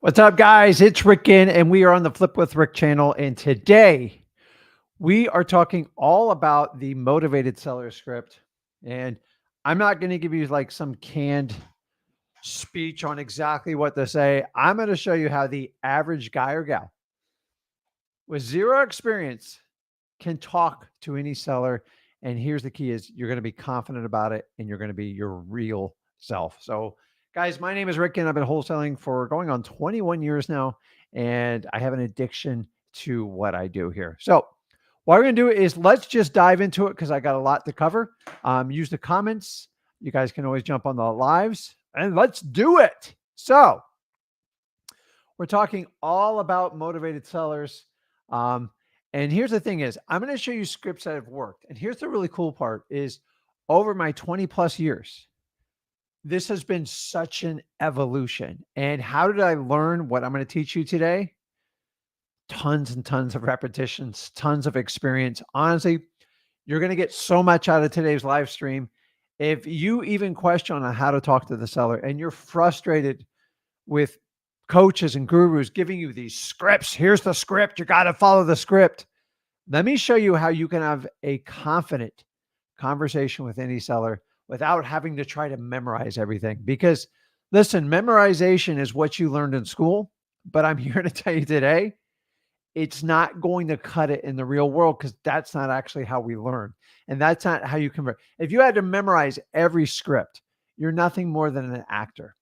What's up, guys? It's Rick Ginn, and we are on the Flip with Rick channel. And today we are talking all about the motivated seller script. And I'm not going to give you like some canned speech on exactly what to say. I'm going to show you how the average guy or gal with zero experience can talk to any seller. And here's the key is you're going to be confident about it and you're going to be your real self. So guys, my name is Rick and I've been wholesaling for going on 21 years now. And I have an addiction to what I do here. So what we're going to do is let's just dive into it because I got a lot to cover. Use the comments. You guys can always jump on the lives and let's do it. So we're talking all about motivated sellers. And here's the thing is, I'm going to show you scripts that have worked. And here's the really cool part is over my 20 plus years, this has been such an evolution. And how did I learn what I'm going to teach you today? Tons and tons of repetitions, tons of experience. Honestly, you're going to get so much out of today's live stream. If you even question on how to talk to the seller and you're frustrated with coaches and gurus giving you these scripts, here's the script, you got to follow the script. Let me show you how you can have a confident conversation with any seller without having to try to memorize everything. Because listen, memorization is what you learned in school, but I'm here to tell you today, it's not going to cut it in the real world because that's not actually how we learn. And that's not how you convert. If you had to memorize every script, you're nothing more than an actor.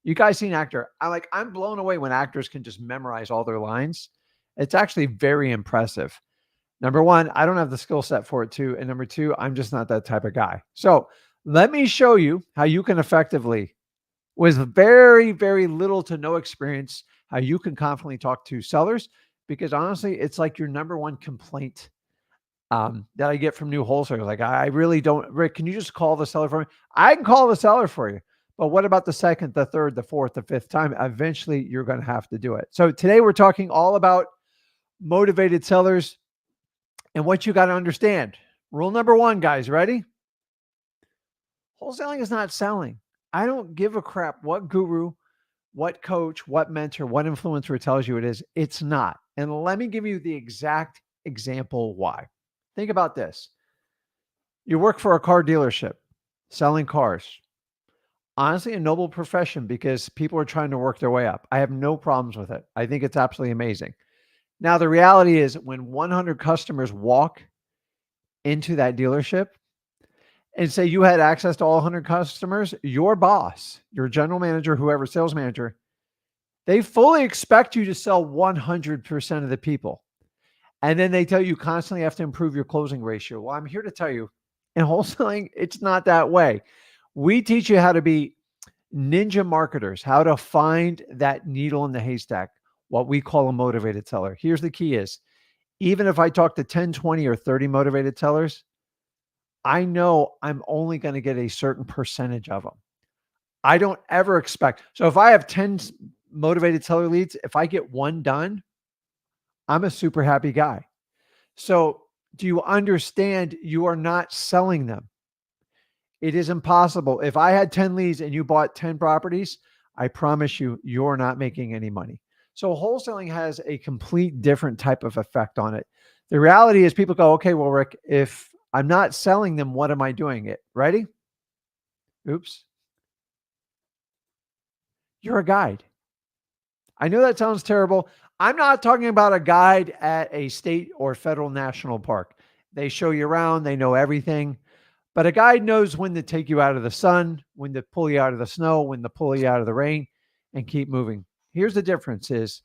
You guys see an actor. I'm blown away when actors can just memorize all their lines. It's actually very impressive. Number one, I don't have the skill set for it too. And number two, I'm just not that type of guy. So let me show you how you can effectively, with very, very little to no experience, how you can confidently talk to sellers. Because honestly, it's like your number one complaint that I get from new wholesalers. Like, I really don't, Rick, can you just call the seller for me? I can call the seller for you. But what about the second, the third, the fourth, the fifth time? Eventually, you're going to have to do it. So today we're talking all about motivated sellers and what you got to understand. Rule number one, guys, ready? Wholesaling is not selling. I don't give a crap what guru, what coach, what mentor, what influencer tells you it is. It's not. And let me give you the exact example why. Think about this. You work for a car dealership, selling cars. Honestly, a noble profession because people are trying to work their way up. I have no problems with it. I think it's absolutely amazing. Now, the reality is when 100 customers walk into that dealership and say you had access to all 100 customers, your boss, your general manager, whoever, sales manager, they fully expect you to sell 100% of the people. And then they tell you constantly have to improve your closing ratio. Well, I'm here to tell you in wholesaling, it's not that way. We teach you how to be ninja marketers, how to find that needle in the haystack, what we call a motivated seller. Here's the key is, even if I talk to 10, 20, or 30 motivated sellers, I know I'm only going to get a certain percentage of them. I don't ever expect. So if I have 10 motivated seller leads, if I get one done, I'm a super happy guy. So do you understand you are not selling them? It is impossible. If I had 10 leads and you bought 10 properties, I promise you, you're not making any money. So wholesaling has a complete different type of effect on it. The reality is people go, okay, well, Rick, if I'm not selling them, what am I doing it? Ready? Oops. You're a guide. I know that sounds terrible. I'm not talking about a guide at a state or federal national park. They show you around, they know everything. But a guide knows when to take you out of the sun, when to pull you out of the snow, when to pull you out of the rain, and keep moving. Here's the difference is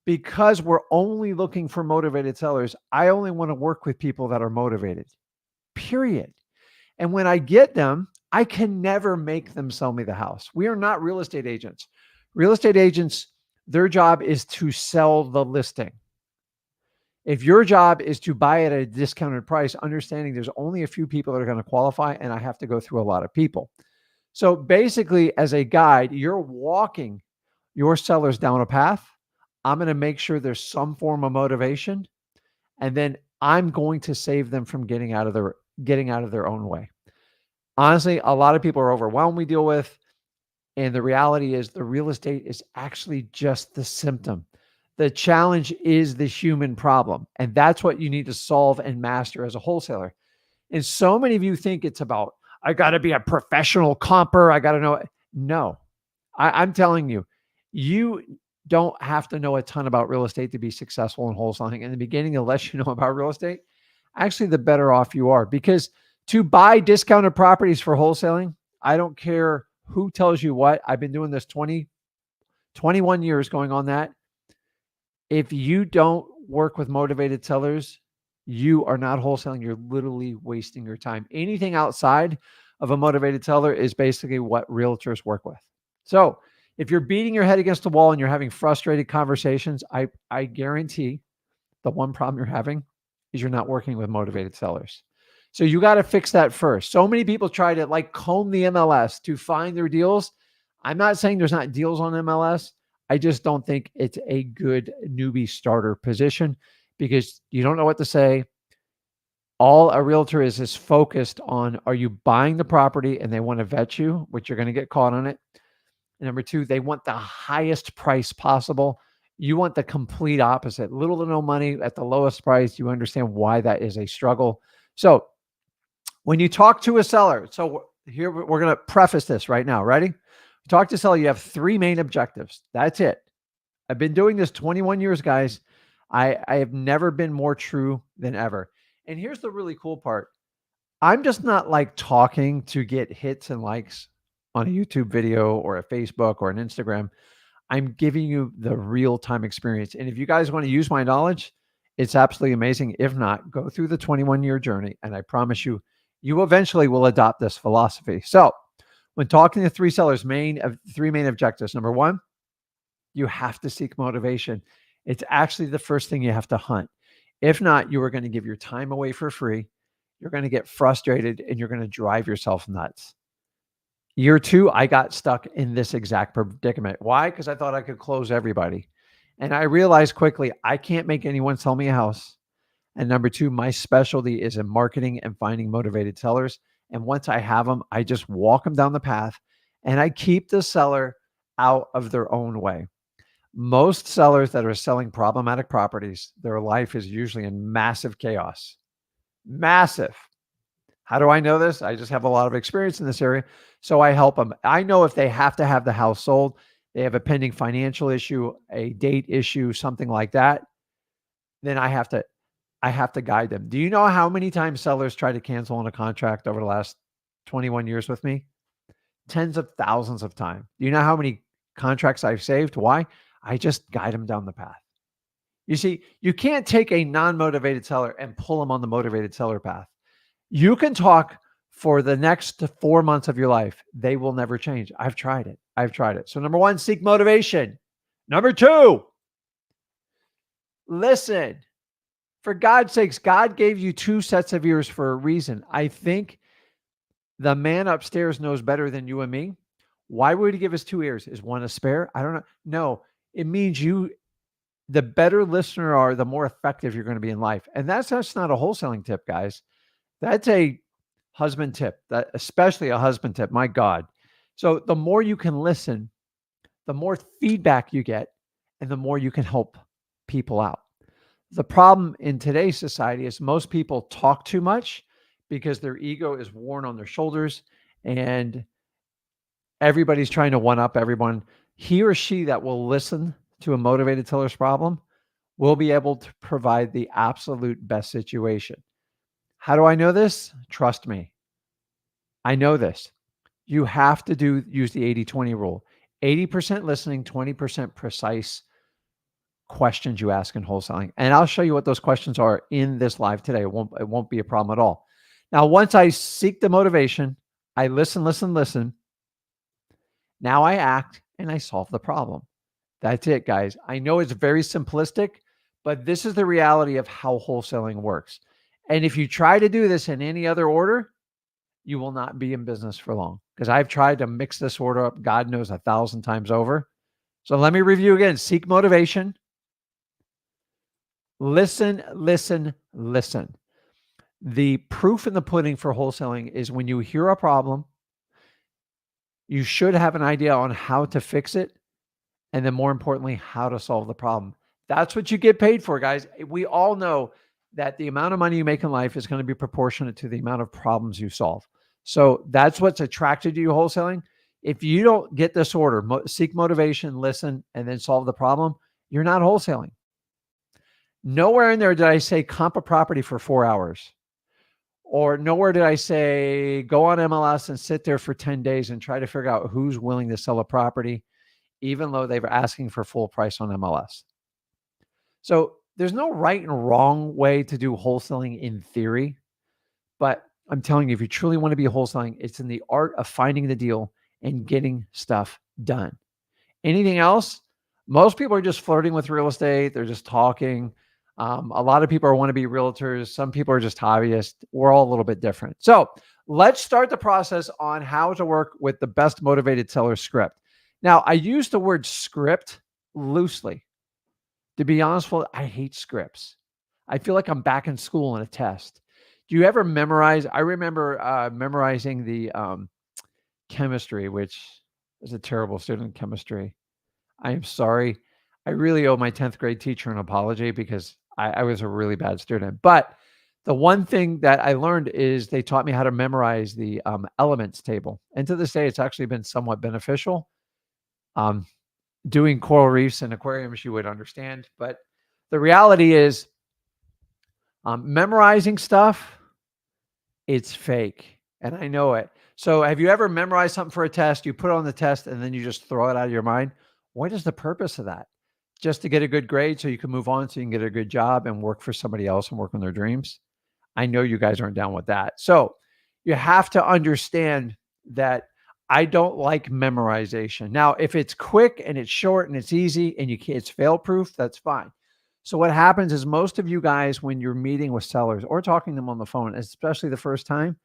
because we're only looking for motivated sellers, I only want to work with people that are motivated, period. And when I get them, I can never make them sell me the house. We are not real estate agents. Real estate agents, their job is to sell the listing. If your job is to buy at a discounted price, understanding there's only a few people that are going to qualify and I have to go through a lot of people. So basically, as a guide, you're walking your sellers down a path. I'm going to make sure there's some form of motivation, and then I'm going to save them from getting out of their own way. Honestly, a lot of people are overwhelmed we deal with. And the reality is the real estate is actually just the symptom. The challenge is the human problem. And that's what you need to solve and master as a wholesaler. And so many of you think it's about, I got to be a professional comper. I got to know it. No, I'm telling you, you don't have to know a ton about real estate to be successful in wholesaling. In the beginning, the less you know about real estate, actually, the better off you are. Because to buy discounted properties for wholesaling, I don't care who tells you what. I've been doing this 21 years going on that. If you don't work with motivated sellers, you are not wholesaling. You're literally wasting your time. Anything outside of a motivated seller is basically what realtors work with. So if you're beating your head against the wall and you're having frustrated conversations, I guarantee the one problem you're having is you're not working with motivated sellers. So you got to fix that first. So many people try to like comb the MLS to find their deals. I'm not saying there's not deals on MLS. I just don't think it's a good newbie starter position because you don't know what to say. All a realtor is focused on, are you buying the property and they want to vet you, which you're going to get caught on it. And number two, they want the highest price possible. You want the complete opposite, little to no money at the lowest price. You understand why that is a struggle. So when you talk to a seller, so here we're going to preface this right now. Ready? Talk to a seller. You have three main objectives. That's it. I've been doing this 21 years, guys. I have never been more true than ever. And here's the really cool part. I'm just not like talking to get hits and likes on a YouTube video or a Facebook or an Instagram. I'm giving you the real-time experience. And if you guys want to use my knowledge, it's absolutely amazing. If not, go through the 21-year journey. And I promise you, you eventually will adopt this philosophy. So when talking to three sellers, three main objectives. Number one, you have to seek motivation. It's actually the first thing you have to hunt. If not, you are going to give your time away for free. You're going to get frustrated and you're going to drive yourself nuts. Year two, I got stuck in this exact predicament. Why? Because I thought I could close everybody. And I realized quickly, I can't make anyone sell me a house. And number two, my specialty is in marketing and finding motivated sellers. And once I have them, I just walk them down the path and I keep the seller out of their own way. Most sellers that are selling problematic properties, their life is usually in massive chaos. Massive. How do I know this? I just have a lot of experience in this area. So I help them. I know if they have to have the house sold, they have a pending financial issue, a date issue, something like that, then I have to guide them. Do you know how many times sellers try to cancel on a contract over the last 21 years with me? Tens of thousands of times. Do you know how many contracts I've saved? Why? I just guide them down the path. You see, you can't take a non-motivated seller and pull them on the motivated seller path. You can talk for the next 4 months of your life. They will never change. I've tried it. So number one, seek motivation. Number two, listen. For God's sakes, God gave you two sets of ears for a reason. I think the man upstairs knows better than you and me. Why would he give us two ears? Is one a spare? I don't know. No, it means the better listener you are, the more effective you're going to be in life. And that's not a wholesaling tip, guys. That's a husband tip, especially a husband tip. My God. So the more you can listen, the more feedback you get, and the more you can help people out. The problem in today's society is most people talk too much because their ego is worn on their shoulders and everybody's trying to one up everyone. He or she that will listen to a motivated seller's problem will be able to provide the absolute best situation. How do I know this? Trust me. I know this. You have to use the 80-20 rule. 80% listening, 20% precise questions you ask in wholesaling. And I'll show you what those questions are in this live today. It won't be a problem at all. Now, once I seek the motivation, I listen. Now I act and I solve the problem. That's it, guys. I know it's very simplistic, but this is the reality of how wholesaling works. And if you try to do this in any other order, you will not be in business for long. Because I've tried to mix this order up, God knows, 1,000 times over. So let me review again. Seek motivation. Listen. The proof in the pudding for wholesaling is when you hear a problem, You should have an idea on how to fix it, and then more importantly, how to solve the problem. That's what you get paid for, guys. We all know that the amount of money you make in life is going to be proportionate to the amount of problems you solve. So that's what's attracted you to wholesaling. If you don't get this order, seek motivation, listen, and then solve the problem, you're not wholesaling. Nowhere in there did I say comp a property for 4 hours. Or nowhere did I say go on MLS and sit there for 10 days and try to figure out who's willing to sell a property, even though they were asking for full price on MLS. So there's no right and wrong way to do wholesaling in theory. But I'm telling you, if you truly want to be wholesaling, it's in the art of finding the deal and getting stuff done. Anything else? Most people are just flirting with real estate. They're just talking. A lot of people want to be realtors. Some people are just hobbyists. We're all a little bit different. So let's start the process on how to work with the best motivated seller script. Now, I use the word script loosely. To be honest with you, I hate scripts. I feel like I'm back in school in a test. Do you ever memorize? I remember memorizing the chemistry, which is a terrible student in chemistry. I am sorry. I really owe my 10th grade teacher an apology because I was a really bad student. But the one thing that I learned is they taught me how to memorize the elements table. And to this day, it's actually been somewhat beneficial. Doing coral reefs and aquariums, you would understand. But the reality is memorizing stuff, it's fake. And I know it. So have you ever memorized something for a test? You put it on the test and then you just throw it out of your mind. What is the purpose of that? Just to get a good grade so you can move on, so you can get a good job and work for somebody else and work on their dreams? I know you guys aren't down with that. So you have to understand that I don't like memorization. Now, if it's quick and it's short and it's easy and it's fail proof, that's fine. So what happens is most of you guys, when you're meeting with sellers or talking to them on the phone, especially the first time,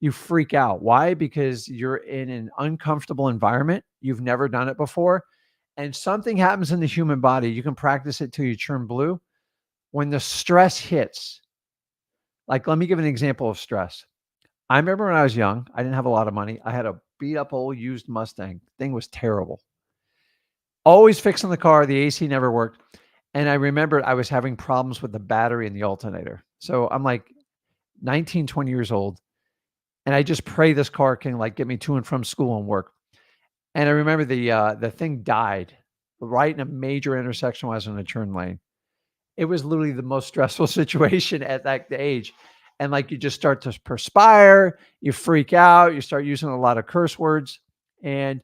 you freak out. Why? Because you're in an uncomfortable environment. You've never done it before. And something happens in the human body. You can practice it till you turn blue. When the stress hits, like, let me give an example of stress. I remember when I was young, I didn't have a lot of money. I had a beat up old used Mustang. Thing was terrible. Always fixing the car. The AC never worked. And I remember I was having problems with the battery and the alternator. So I'm like 19, 20 years old. And I just pray this car can like get me to and from school and work. And I remember the thing died right in a major intersection when I was in a turn lane. It was literally the most stressful situation at that age. And like you just start to perspire, you freak out, you start using a lot of curse words, and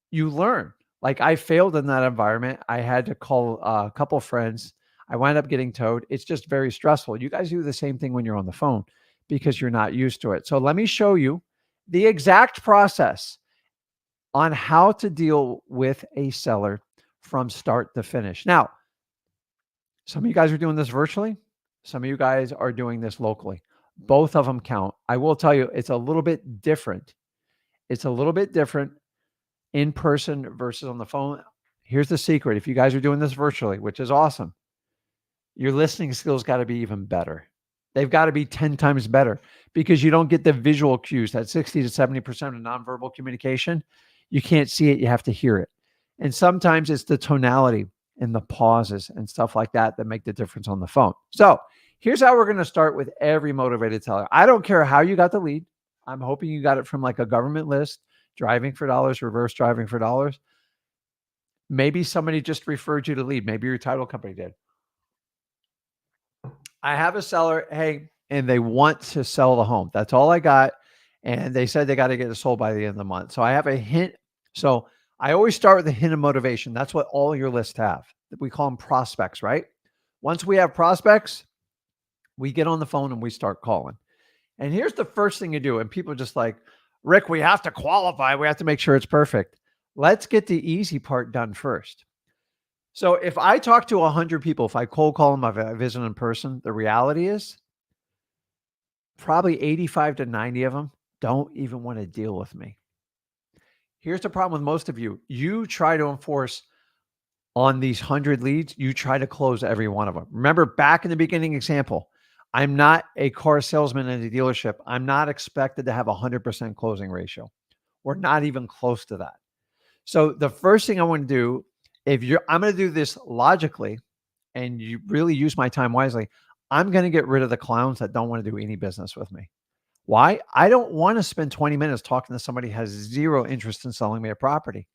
you learn. Like I failed in that environment. I had to call a couple of friends. I wound up getting towed. It's just very stressful. You guys do the same thing when you're on the phone because you're not used to it. So let me show you the exact process on how to deal with a seller from start to finish. Now, some of you guys are doing this virtually. Some of you guys are doing this locally. Both of them count. I will tell you, it's a little bit different. It's a little bit different in person versus on the phone. Here's the secret. If you guys are doing this virtually, which is awesome, your listening skills got to be even better. They've got to be 10 times better because you don't get the visual cues. That 60 to 70% of nonverbal communication, you can't see it, you have to hear it. And sometimes it's the tonality and the pauses and stuff like that that make the difference on the phone. So here's how we're going to start with every motivated seller. I don't care how you got the lead. I'm hoping you got it from like a government list, driving for dollars, reverse driving for dollars. Maybe somebody just referred you to lead. Maybe your title company did. I have a seller, hey, and they want to sell the home. That's all I got. And they said they got to get it sold by the end of the month. So I have a hint. So I always start with a hint of motivation. That's what all your lists have. We call them prospects, right? Once we have prospects, we get on the phone and we start calling. And here's the first thing you do. And people are just like, Rick, we have to qualify. We have to make sure it's perfect. Let's get the easy part done first. So if I talk to 100 people, if I cold call them, if I visit in person, the reality is probably 85 to 90 of them don't even want to deal with me. Here's the problem with most of you. You try to enforce on these 100 leads, you try to close every one of them. Remember back in the beginning example, I'm not a car salesman in a dealership. I'm not expected to have 100% closing ratio. We're not even close to that. So the first thing I want to do, I'm going to do this logically and you really use my time wisely. I'm going to get rid of the clowns that don't want to do any business with me. Why? I don't want to spend 20 minutes talking to somebody who has zero interest in selling me a property.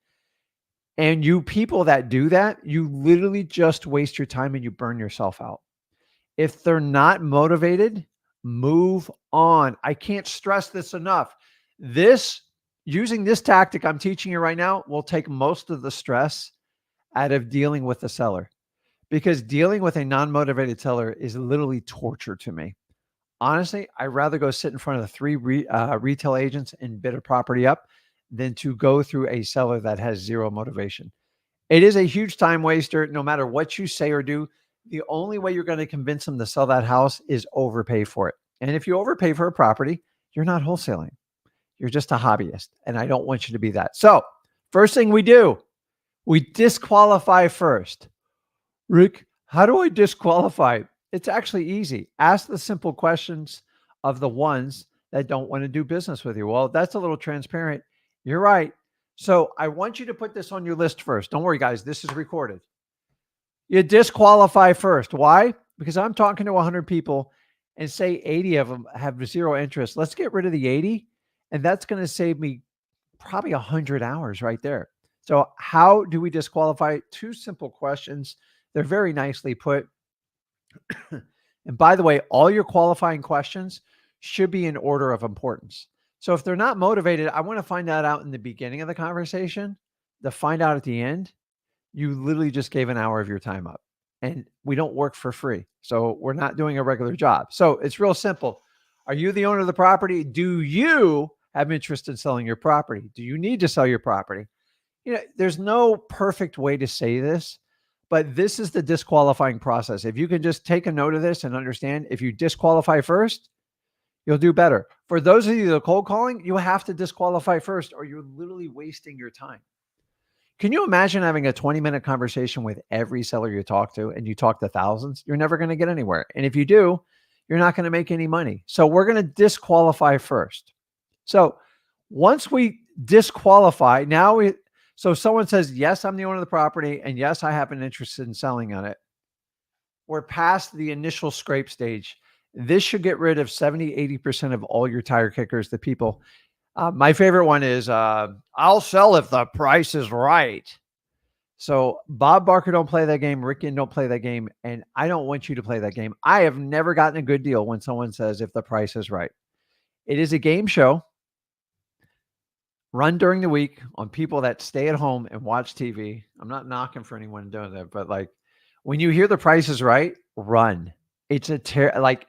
And you people that do that, you literally just waste your time and you burn yourself out. If they're not motivated, move on. I can't stress this enough. Using this tactic I'm teaching you right now will take most of the stress out of dealing with the seller, because dealing with a non-motivated seller is literally torture to me. Honestly, I'd rather go sit in front of three retail agents and bid a property up than to go through a seller that has zero motivation. It is a huge time waster. No matter what you say or do, the only way you're going to convince them to sell that house is overpay for it. And if you overpay for a property, you're not wholesaling. You're just a hobbyist. And I don't want you to be that. So first thing we do, we disqualify first. Rick, how do I disqualify? It's actually easy. Ask the simple questions of the ones that don't want to do business with you. Well, that's a little transparent. You're right. So I want you to put this on your list first. Don't worry, guys. This is recorded. You disqualify first. Why? Because I'm talking to 100 people and say 80 of them have zero interest. Let's get rid of the 80. And that's going to save me probably 100 hours right there. So how do we disqualify? Two simple questions. They're very nicely put. And by the way, all your qualifying questions should be in order of importance. So if they're not motivated, I want to find that out in the beginning of the conversation. To find out at the end, you literally just gave an hour of your time up. And we don't work for free. So we're not doing a regular job. So it's real simple. Are you the owner of the property? Do you have interest in selling your property? Do you need to sell your property? There's no perfect way to say this, but this is the disqualifying process. If you can just take a note of this and understand, if you disqualify first, you'll do better. For those of you that are cold calling, you have to disqualify first or you're literally wasting your time. Can you imagine having a 20-minute conversation with every seller you talk to and you talk to thousands? You're never going to get anywhere. And if you do, you're not going to make any money. So we're going to disqualify first. So once we disqualify, so someone says, yes, I'm the owner of the property. And yes, I have an interest in selling on it. We're past the initial scrape stage. This should get rid of 70, 80% of all your tire kickers, the people. My favorite one is, I'll sell if the price is right. So Bob Barker don't play that game. Rick Ginn don't play that game. And I don't want you to play that game. I have never gotten a good deal when someone says if the price is right. It is a game show run during the week on people that stay at home and watch TV. I'm not knocking for anyone doing that, but like when you hear the price is right, run. It's that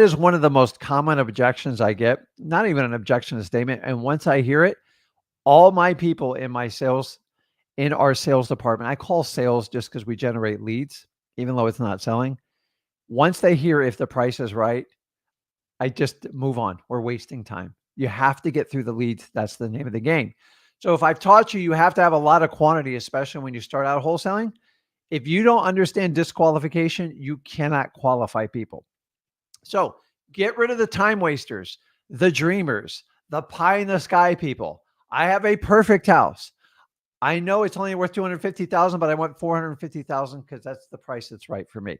is one of the most common objections I get. Not even an objection, a statement. And once I hear it, all my people in our sales department, I call sales just because we generate leads, even though it's not selling. Once they hear if the price is right, I just move on. We're wasting time. You have to get through the leads. That's the name of the game. So if I've taught you, you have to have a lot of quantity, especially when you start out wholesaling. If you don't understand disqualification, you cannot qualify people. So get rid of the time wasters, the dreamers, the pie in the sky people. I have a perfect house. I know it's only worth $250,000, but I want $450,000 because that's the price that's right for me.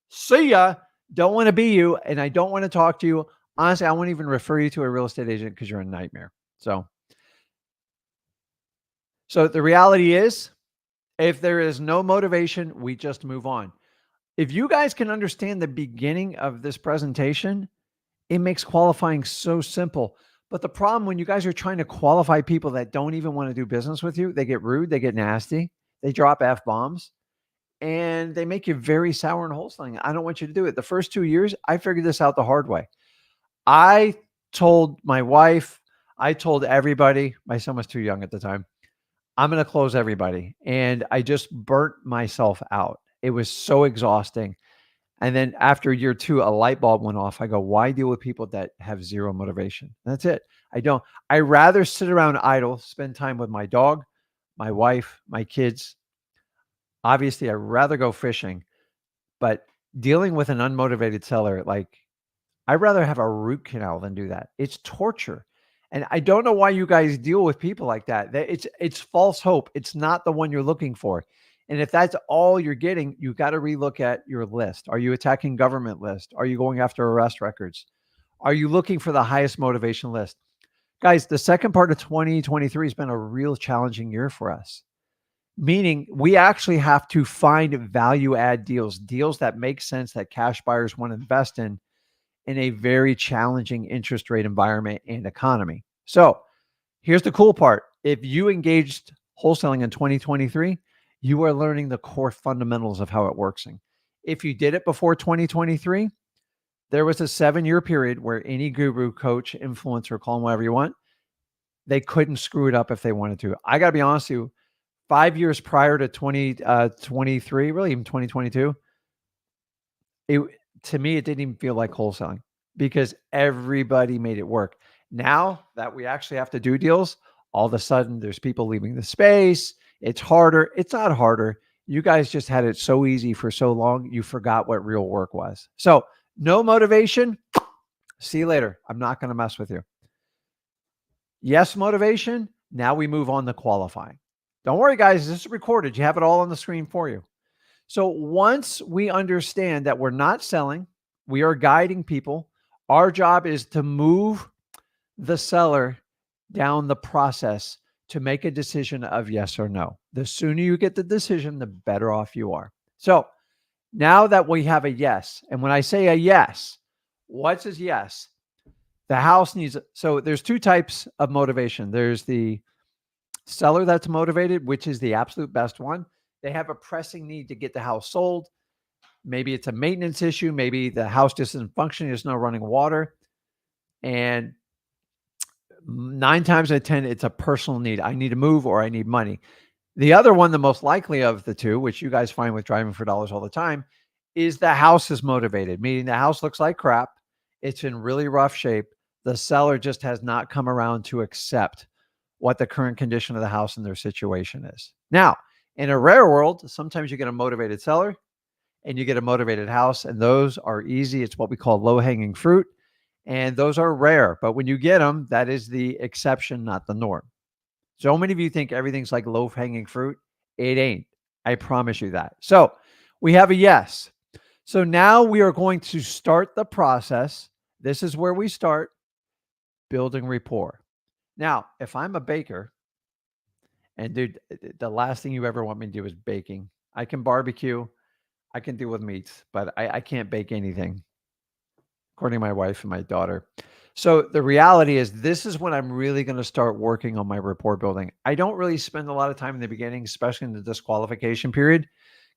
See ya. Don't want to be you, and I don't want to talk to you. Honestly, I won't even refer you to a real estate agent because you're a nightmare. So the reality is, if there is no motivation, we just move on. If you guys can understand the beginning of this presentation, it makes qualifying so simple. But the problem when you guys are trying to qualify people that don't even want to do business with you, they get rude, they get nasty, they drop F-bombs, and they make you very sour in wholesaling. I don't want you to do it. The first 2 years, I figured this out the hard way. I told my wife, I told everybody, my son was too young at the time, I'm going to close everybody. And I just burnt myself out. It was so exhausting. And then after year 2, a light bulb went off. I go, why deal with people that have zero motivation? That's it. I rather sit around idle, spend time with my dog, my wife, my kids. Obviously, I'd rather go fishing, but dealing with an unmotivated seller, I'd rather have a root canal than do that. It's torture. And I don't know why you guys deal with people like that. It's false hope. It's not the one you're looking for. And if that's all you're getting, you got to relook at your list. Are you attacking government list? Are you going after arrest records? Are you looking for the highest motivation list? Guys, the second part of 2023 has been a real challenging year for us, meaning we actually have to find value add deals, deals that make sense that cash buyers want to invest in a very challenging interest rate environment and economy. So here's the cool part. If you engaged wholesaling in 2023, you are learning the core fundamentals of how it works. If you did it before 2023, there was a 7-year period where any guru, coach, influencer, call them whatever you want, they couldn't screw it up if they wanted to. I got to be honest with you, 5 years prior to 2023, really even 2022, it to me, it didn't even feel like wholesaling because everybody made it work. Now that we actually have to do deals, all of a sudden there's people leaving the space. It's harder. It's not harder. You guys just had it so easy for so long, you forgot what real work was. So, no motivation. See you later. I'm not going to mess with you. Yes, motivation. Now we move on to qualifying. Don't worry, guys. This is recorded. You have it all on the screen for you. So once we understand that we're not selling, we are guiding people. Our job is to move the seller down the process to make a decision of yes or no. The sooner you get the decision, the better off you are. So now that we have a yes, and when I say a yes, what's a yes? The house needs, so there's two types of motivation. There's the seller that's motivated, which is the absolute best one. They have a pressing need to get the house sold. Maybe it's a maintenance issue. Maybe the house just isn't functioning. There's no running water. And 9 times out of 10, it's a personal need. I need to move or I need money. The other one, the most likely of the two, which you guys find with driving for dollars all the time, is the house is motivated, meaning the house looks like crap. It's in really rough shape. The seller just has not come around to accept what the current condition of the house and their situation is. Now, in a rare world, sometimes you get a motivated seller and you get a motivated house, and those are easy. It's what we call low-hanging fruit, and those are rare. But when you get them, that is the exception, not the norm. So many of you think everything's like low-hanging fruit. It ain't. I promise you that. So we have a yes. So now we are going to start the process. This is where we start building rapport. Now, if I'm a baker, and dude, the last thing you ever want me to do is baking. I can barbecue, I can deal with meats, but I can't bake anything, according to my wife and my daughter. So the reality is, this is when I'm really going to start working on my rapport building. I don't really spend a lot of time in the beginning, especially in the disqualification period,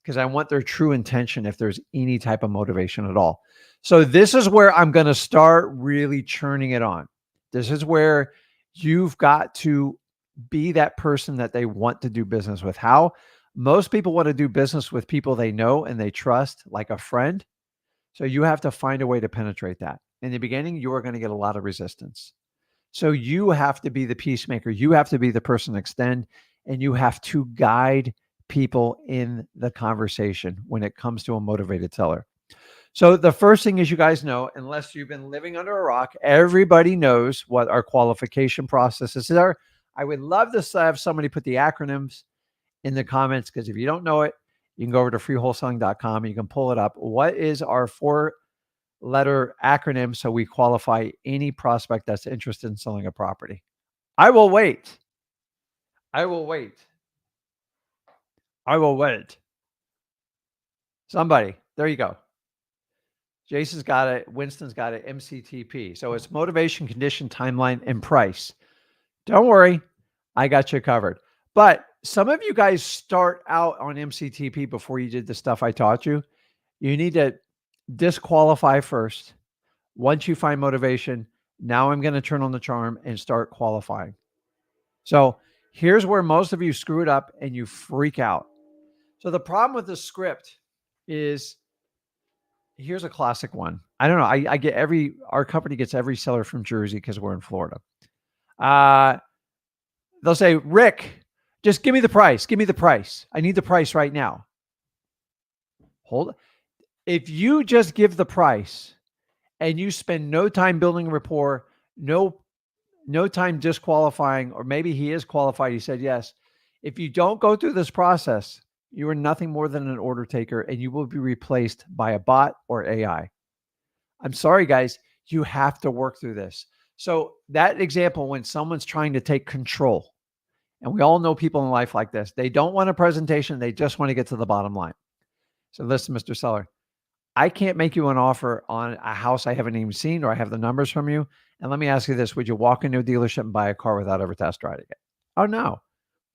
because I want their true intention if there's any type of motivation at all. So this is where I'm going to start really churning it on. This is where you've got to be that person that they want to do business with. How? Most people want to do business with people they know and they trust, like a friend. So you have to find a way to penetrate that. In the beginning, you are going to get a lot of resistance. So you have to be the peacemaker. You have to be the person to extend, and you have to guide people in the conversation when it comes to a motivated seller. So the first thing is, you guys know, unless you've been living under a rock, everybody knows what our qualification processes are. I would love to have somebody put the acronyms in the comments, because if you don't know it, you can go over to freewholesaling.com and you can pull it up. What is our 4-letter acronym so we qualify any prospect that's interested in selling a property? I will wait. I will wait. I will wait. Somebody. There you go. Jason's got it. Winston's got it. MCTP. So it's motivation, condition, timeline, and price. Don't worry. I got you covered. But some of you guys start out on MCTP before you did the stuff I taught you. You need to disqualify first. Once you find motivation, now I'm going to turn on the charm and start qualifying. So here's where most of you screw it up and you freak out. So the problem with the script is, here's a classic one. I don't know. I get our company gets every seller from Jersey because we're in Florida. They'll say, Rick, just give me the price. Give me the price. I need the price right now. Hold. If you just give the price and you spend no time building rapport, no no time disqualifying, or maybe he is qualified. He said yes. If you don't go through this process, you are nothing more than an order taker, and you will be replaced by a bot or AI. I'm sorry, guys. You have to work through this. So that example, when someone's trying to take control, and we all know people in life like this, they don't want a presentation. They just want to get to the bottom line. So listen, Mr. Seller, I can't make you an offer on a house I haven't even seen, or I have the numbers from you. And let me ask you this. Would you walk into a dealership and buy a car without ever test driving it? Oh, no.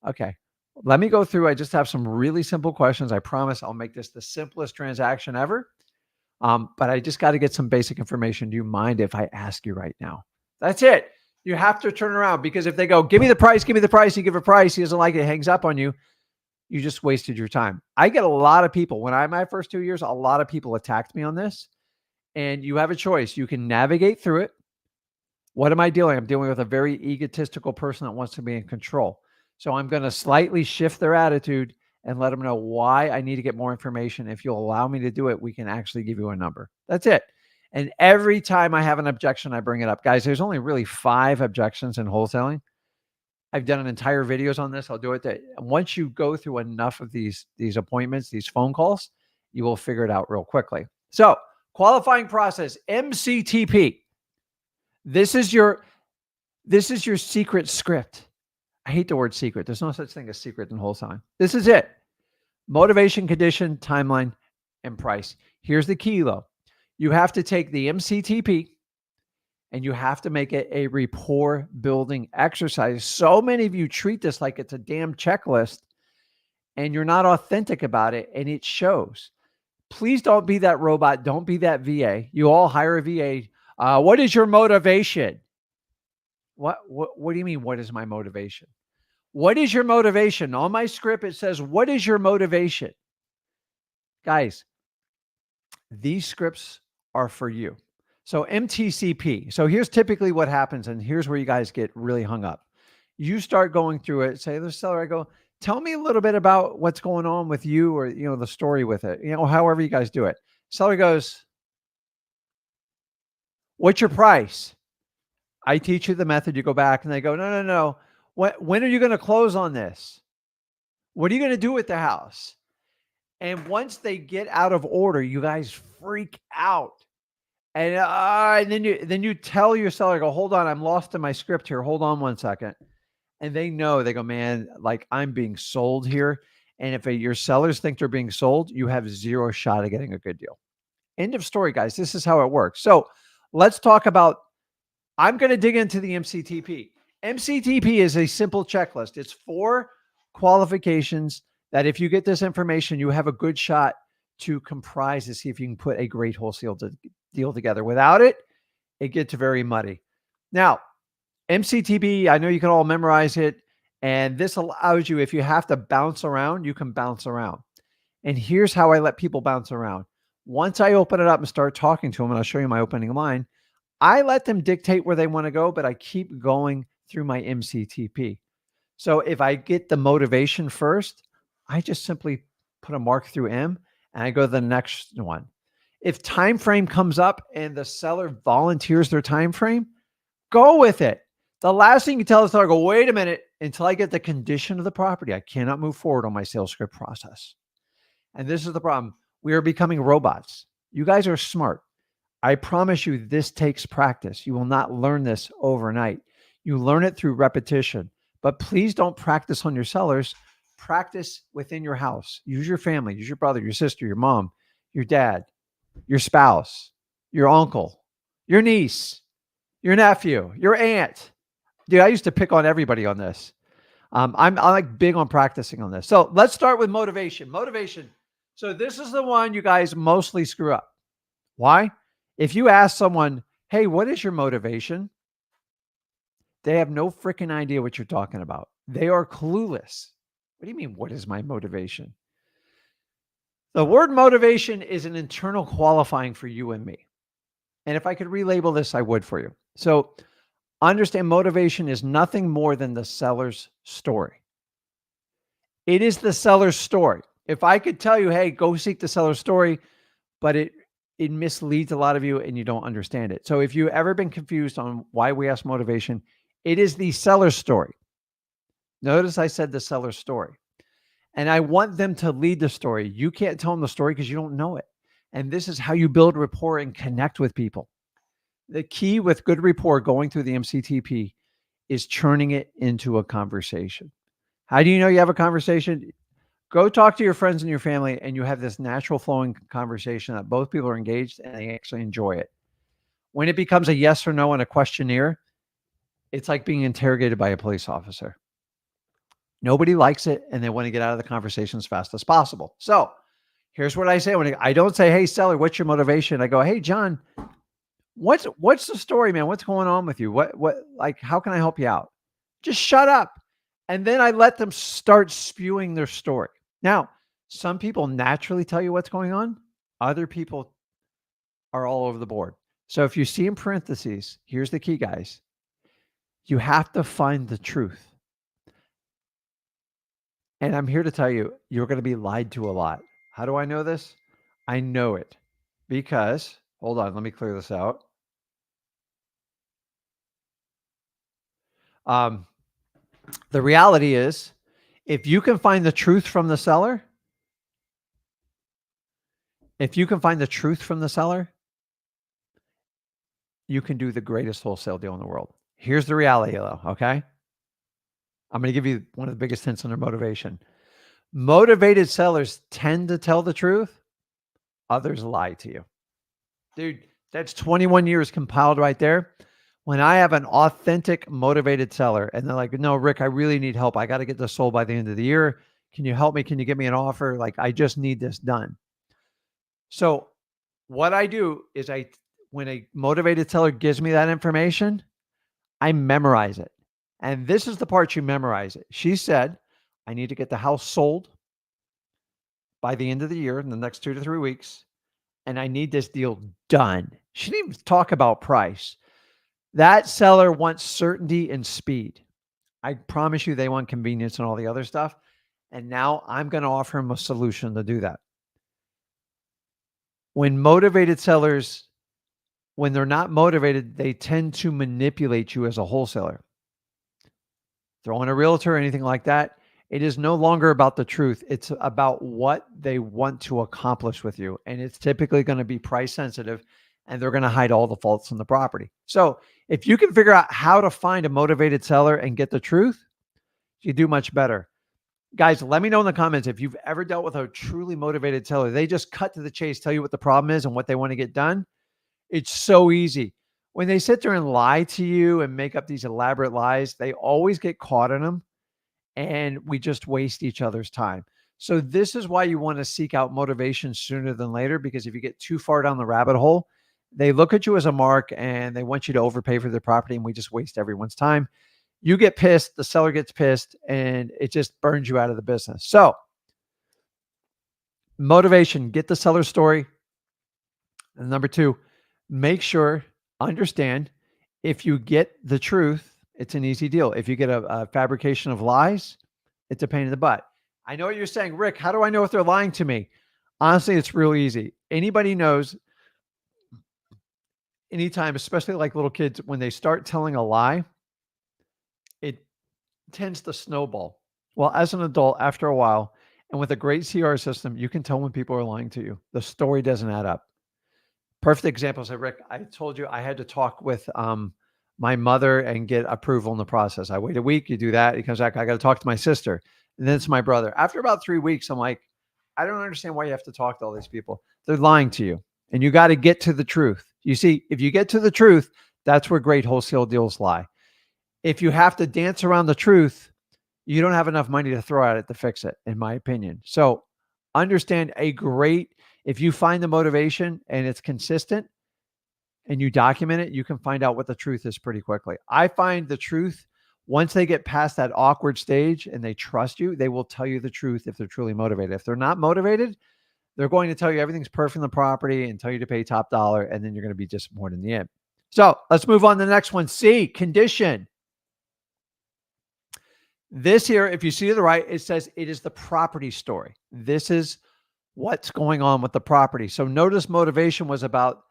Okay. Let me go through. I just have some really simple questions. I promise I'll make this the simplest transaction ever. But I just got to get some basic information. Do you mind if I ask you right now? That's it. You have to turn around, because if they go, give me the price, you give a price, he doesn't like it, hangs up on you, you just wasted your time. I get a lot of people, my first 2 years, a lot of people attacked me on this, and you have a choice. You can navigate through it. What am I dealing? I'm dealing with a very egotistical person that wants to be in control. So I'm going to slightly shift their attitude and let them know why I need to get more information. If you'll allow me to do it, we can actually give you a number. That's it. And every time I have an objection, I bring it up. Guys, there's only really 5 objections in wholesaling. I've done an entire videos on this. I'll do it. Once you go through enough of these appointments, these phone calls, you will figure it out real quickly. So qualifying process, MCTP. This is your secret script. I hate the word secret. There's no such thing as secret in wholesaling. This is it. Motivation, condition, timeline, and price. Here's the key though. You have to take the MCTP and you have to make it a rapport building exercise. So many of you treat this like it's a damn checklist, and you're not authentic about it, and it shows. Please don't be that robot. Don't be that VA. You all hire a VA. What is your motivation? What do you mean, what is my motivation? What is your motivation? On my script, it says, what is your motivation? Guys, these scripts are for you. So MTCP. So here's typically what happens, and here's where you guys get really hung up. You start going through it, say, the seller, I go, tell me a little bit about what's going on with you, or, the story with it, however you guys do it. Seller goes, what's your price? I teach you the method. You go back and they go, no. When are you going to close on this? What are you going to do with the house? And once they get out of order, you guys freak out. And then you tell your seller, go, hold on, I'm lost in my script here. Hold on 1 second. And they go, man, like, I'm being sold here. And if your sellers think they're being sold, you have 0 shot at getting a good deal. End of story, guys. This is how it works. So let's talk about, I'm going to dig into the MCTP. MCTP is a simple checklist. It's 4 qualifications that if you get this information, you have a good shot to comprise to see if you can put a great wholesale deal together. Without it, it gets very muddy. Now, MCTP, I know you can all memorize it, and this allows you, if you have to bounce around, you can bounce around. And here's how I let people bounce around. Once I open it up and start talking to them, and I'll show you my opening line, I let them dictate where they want to go, but I keep going through my MCTP. So if I get the motivation first, I just simply put a mark through M and I go to the next one. If time frame comes up and the seller volunteers their time frame, go with it. The last thing you tell the seller, go, wait a minute, until I get the condition of the property, I cannot move forward on my sales script process. And this is the problem. We are becoming robots. You guys are smart. I promise you, this takes practice. You will not learn this overnight. You learn it through repetition. But please don't practice on your sellers. Practice within your house. Use your family. Use your brother, your sister, your mom, your dad, your spouse, your uncle, your niece, your nephew, your aunt. Dude, I used to pick on everybody on this. I'm like big on practicing on this. So let's start with motivation. Motivation. So this is the one you guys mostly screw up. Why? If you ask someone, hey, what is your motivation? They have no freaking idea what you're talking about. They are clueless. What do you mean, what is my motivation? The word motivation is an internal qualifying for you and me. And if I could relabel this, I would for you. So understand, motivation is nothing more than the seller's story. It is the seller's story. If I could tell you, hey, go seek the seller's story, but it misleads a lot of you and you don't understand it. So if you've ever been confused on why we ask motivation, It is the seller's story. Notice I said the seller's story. And I want them to lead the story. You can't tell them the story because you don't know it. And this is how you build rapport and connect with people. The key with good rapport going through the MCTP is turning it into a conversation. How do you know you have a conversation? Go talk to your friends and your family, and you have this natural flowing conversation that both people are engaged and they actually enjoy it. When it becomes a yes or no and a questionnaire, it's like being interrogated by a police officer. Nobody likes it, and they want to get out of the conversation as fast as possible. So here's what I say. When I don't say, hey, seller, what's your motivation? I go, hey, John, what's the story, man? What's going on with you? Like, how can I help you out? Just shut up. And then I let them start spewing their story. Now, some people naturally tell you what's going on. Other people are all over the board. So if you see in parentheses, here's the key, guys. You have to find the truth. And I'm here to tell you, you're going to be lied to a lot. How do I know this? I know it because, hold on, let me clear this out. The reality is, if you can find the truth from the seller, you can do the greatest wholesale deal in the world. Here's the reality, though, okay? I'm going to give you one of the biggest hints on their motivation. Motivated sellers tend to tell the truth. Others lie to you. Dude, that's 21 years compiled right there. When I have an authentic, motivated seller and they're like, no, Rick, I really need help. I got to get this sold by the end of the year. Can you help me? Can you get me an offer? Like, I just need this done. So what I do is when a motivated seller gives me that information, I memorize it. And this is the part you memorize it. She said, I need to get the house sold by the end of the year in the next 2 to 3 weeks. And I need this deal done. She didn't even talk about price. That seller wants certainty and speed. I promise you they want convenience and all the other stuff. And now I'm going to offer them a solution to do that. When motivated sellers, when they're not motivated, they tend to manipulate you as a wholesaler. Throwing a realtor or anything like that, it is no longer about the truth. It's about what they want to accomplish with you. And it's typically going to be price sensitive, and they're going to hide all the faults in the property. So if you can figure out how to find a motivated seller and get the truth, you do much better. Guys, let me know in the comments if you've ever dealt with a truly motivated seller. They just cut to the chase, tell you what the problem is and what they want to get done. It's so easy. When they sit there and lie to you and make up these elaborate lies, they always get caught in them, and we just waste each other's time. So this is why you want to seek out motivation sooner than later, because if you get too far down the rabbit hole, they look at you as a mark and they want you to overpay for their property, and we just waste everyone's time. You get pissed, the seller gets pissed, and it just burns you out of the business. So motivation, get the seller story. And number 2, make sure, understand, if you get the truth, it's an easy deal. If you get a fabrication of lies, it's a pain in the butt. I know what you're saying, Rick, how do I know if they're lying to me? Honestly, it's real easy. Anybody knows, anytime, especially like little kids, when they start telling a lie, it tends to snowball. Well, as an adult, after a while, and with a great CR system, you can tell when people are lying to you. The story doesn't add up. Perfect example is, Rick, I told you I had to talk with my mother and get approval in the process. I wait a week, you do that. He comes back, I got to talk to my sister. And then it's my brother. After about 3 weeks, I'm like, I don't understand why you have to talk to all these people. They're lying to you. And you got to get to the truth. You see, if you get to the truth, that's where great wholesale deals lie. If you have to dance around the truth, you don't have enough money to throw at it to fix it, in my opinion. So understand, if you find the motivation and it's consistent and you document it, you can find out what the truth is pretty quickly. I find the truth, once they get past that awkward stage and they trust you, they will tell you the truth if they're truly motivated. If they're not motivated, they're going to tell you everything's perfect in the property and tell you to pay top dollar, and then you're going to be disappointed in the end. So let's move on to the next one. C, condition. This here, if you see to the right, it says it is the property story. This is what's going on with the property. So notice motivation was about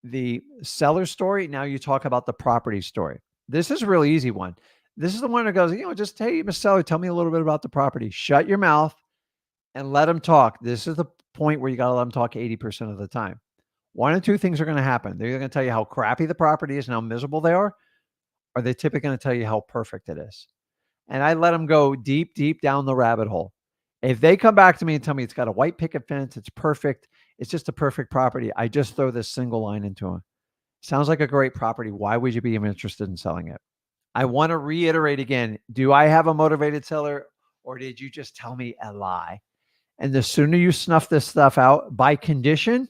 the seller story. Now you talk about the property story. This is a really easy one. This is the one that goes, just, hey, Mr. Seller, tell me a little bit about the property. Shut your mouth and let them talk. This is the point where you got to let them talk 80% of the time. One or two things are going to happen. They're either going to tell you how crappy the property is and how miserable they are, or they're typically going to tell you how perfect it is. And I let them go deep, deep down the rabbit hole. If they come back to me and tell me it's got a white picket fence, it's perfect, it's just a perfect property, I just throw this single line into them. Sounds like a great property. Why would you be even interested in selling it? I want to reiterate again, do I have a motivated seller, or did you just tell me a lie? And the sooner you snuff this stuff out by condition,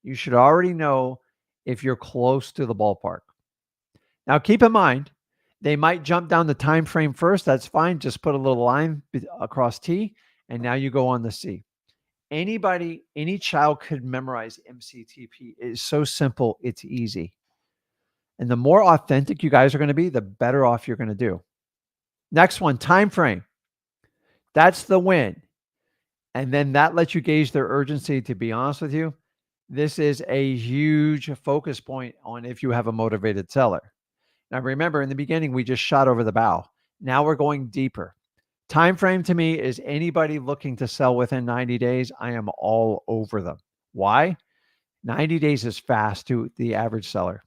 you should already know if you're close to the ballpark. Now, keep in mind, they might jump down the time frame first. That's fine. Just put a little line across T, and now you go on the C. Anybody, any child could memorize MCTP. It's so simple. It's easy. And the more authentic you guys are going to be, the better off you're going to do. Next one, time frame. That's the win. And then that lets you gauge their urgency. To be honest with you, this is a huge focus point on if you have a motivated seller. Now, remember, in the beginning, we just shot over the bow. Now we're going deeper. Time frame to me is anybody looking to sell within 90 days. I am all over them. Why? 90 days is fast to the average seller.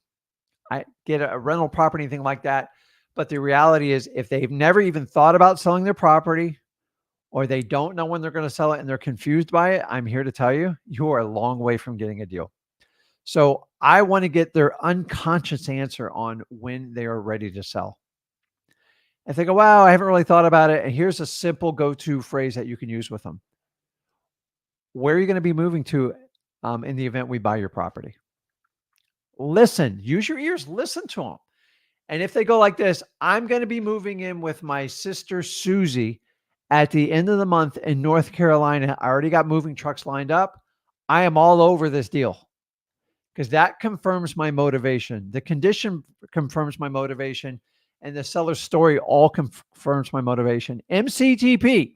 I get a rental property, anything like that. But the reality is, if they've never even thought about selling their property, or they don't know when they're going to sell it and they're confused by it, I'm here to tell you, you are a long way from getting a deal. So I want to get their unconscious answer on when they are ready to sell. If they go, wow, I haven't really thought about it. And here's a simple go-to phrase that you can use with them. Where are you going to be moving to in the event we buy your property? Listen, use your ears, listen to them. And if they go like this, I'm going to be moving in with my sister, Susie, at the end of the month in North Carolina. I already got moving trucks lined up. I am all over this deal, because that confirms my motivation. The condition confirms my motivation, and the seller's story all confirms my motivation. MCTP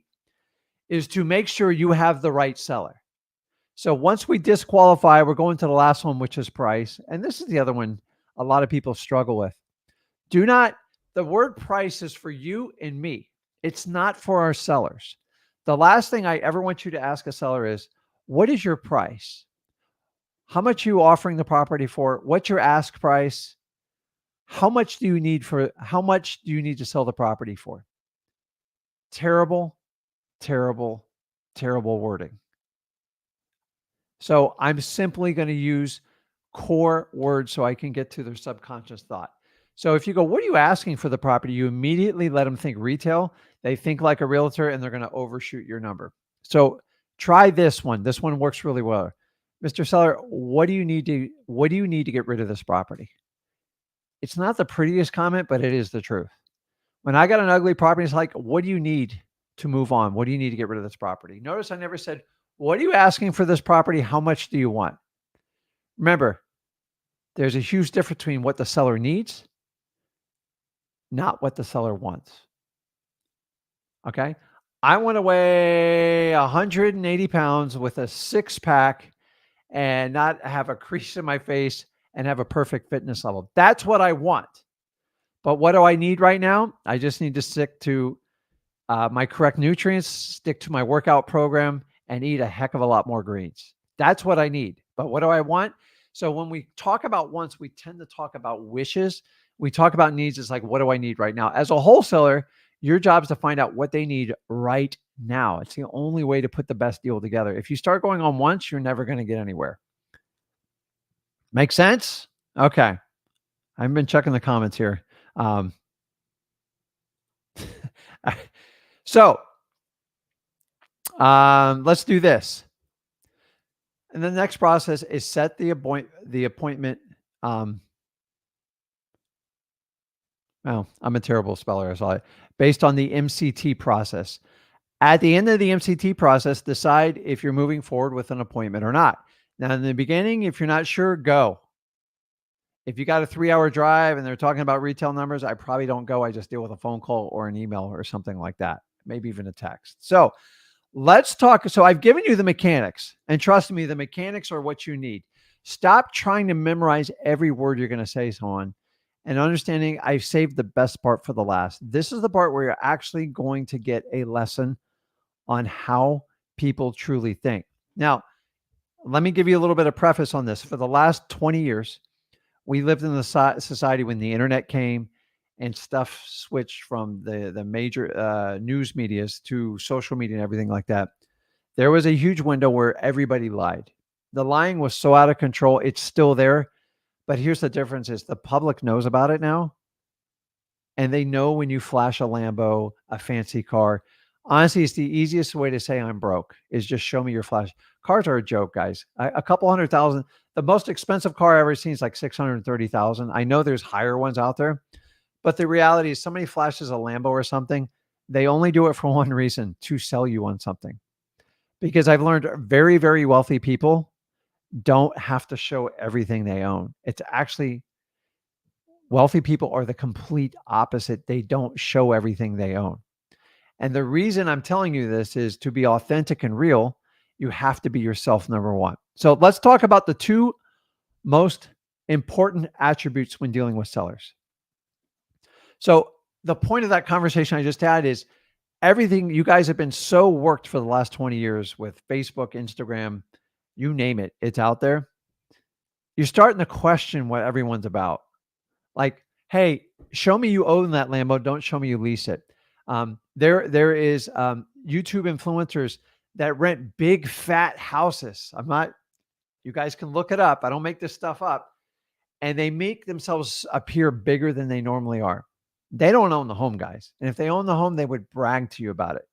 is to make sure you have the right seller. So once we disqualify, we're going to the last one, which is price. And this is the other one a lot of people struggle with. The word price is for you and me. It's not for our sellers. The last thing I ever want you to ask a seller is, what is your price? How much are you offering the property for? What's your ask price? How much do you need to sell the property for? Terrible, terrible, terrible wording. So I'm simply going to use core words so I can get to their subconscious thought. So if you go, what are you asking for the property? You immediately let them think retail. They think like a realtor, and they're going to overshoot your number. So try this one. This one works really well. Mr. Seller, what do you need to get rid of this property? It's not the prettiest comment, but it is the truth. When I got an ugly property, it's like, what do you need to move on? What do you need to get rid of this property? Notice I never said, what are you asking for this property? How much do you want? Remember, there's a huge difference between what the seller needs, not what the seller wants. Okay. I want to weigh 180 pounds with a six-pack and not have a crease in my face and have a perfect fitness level. That's what I want. But what do I need right now? I just need to stick to my correct nutrients, stick to my workout program, and eat a heck of a lot more greens. That's what I need. But what do I want? So when we talk about wants, we tend to talk about wishes. We talk about needs. It's like, what do I need right now? As a wholesaler, your job is to find out what they need right now. It's the only way to put the best deal together. If you start going on wants, you're never going to get anywhere. Make sense? Okay. I've been checking the comments here. So let's do this. And the next process is set the appointment. Well, I'm a terrible speller, so based on the MCT process. At the end of the MCT process, decide if you're moving forward with an appointment or not. Now, in the beginning, if you're not sure, go. If you got a 3-hour drive and they're talking about retail numbers, I probably don't go. I just deal with a phone call or an email or something like that, maybe even a text. So let's talk. So I've given you the mechanics, and trust me, the mechanics are what you need. Stop trying to memorize every word you're going to say, someone, and understanding I've saved the best part for the last. This is the part where you're actually going to get a lesson on how people truly think. Now, let me give you a little bit of preface on this. For the last 20 years, we lived in the society when the internet came and stuff switched from the major news medias to social media and everything like that. There was a huge window where everybody lied. The lying was so out of control. It's still there. But here's the difference is the public knows about it now. And they know when you flash a Lambo, a fancy car. Honestly, it's the easiest way to say I'm broke is just show me your flash. Cars are a joke, guys. A couple 100,000. The most expensive car I ever seen is like 630,000. I know there's higher ones out there, but the reality is somebody flashes a Lambo or something. They only do it for one reason, to sell you on something. Because I've learned very, very wealthy people don't have to show everything they own. It's actually wealthy people are the complete opposite. They don't show everything they own. And the reason I'm telling you this is to be authentic and real, you have to be yourself, number one. So let's talk about the two most important attributes when dealing with sellers. So the point of that conversation I just had is everything you guys have been so worked for the last 20 years with Facebook, Instagram, you name it, it's out there. You're starting to question what everyone's about. Like, hey, show me you own that Lambo. Don't show me you lease it. There is YouTube influencers that rent big fat houses. You guys can look it up. I don't make this stuff up. And they make themselves appear bigger than they normally are. They don't own the home, guys. And if they own the home, they would brag to you about it.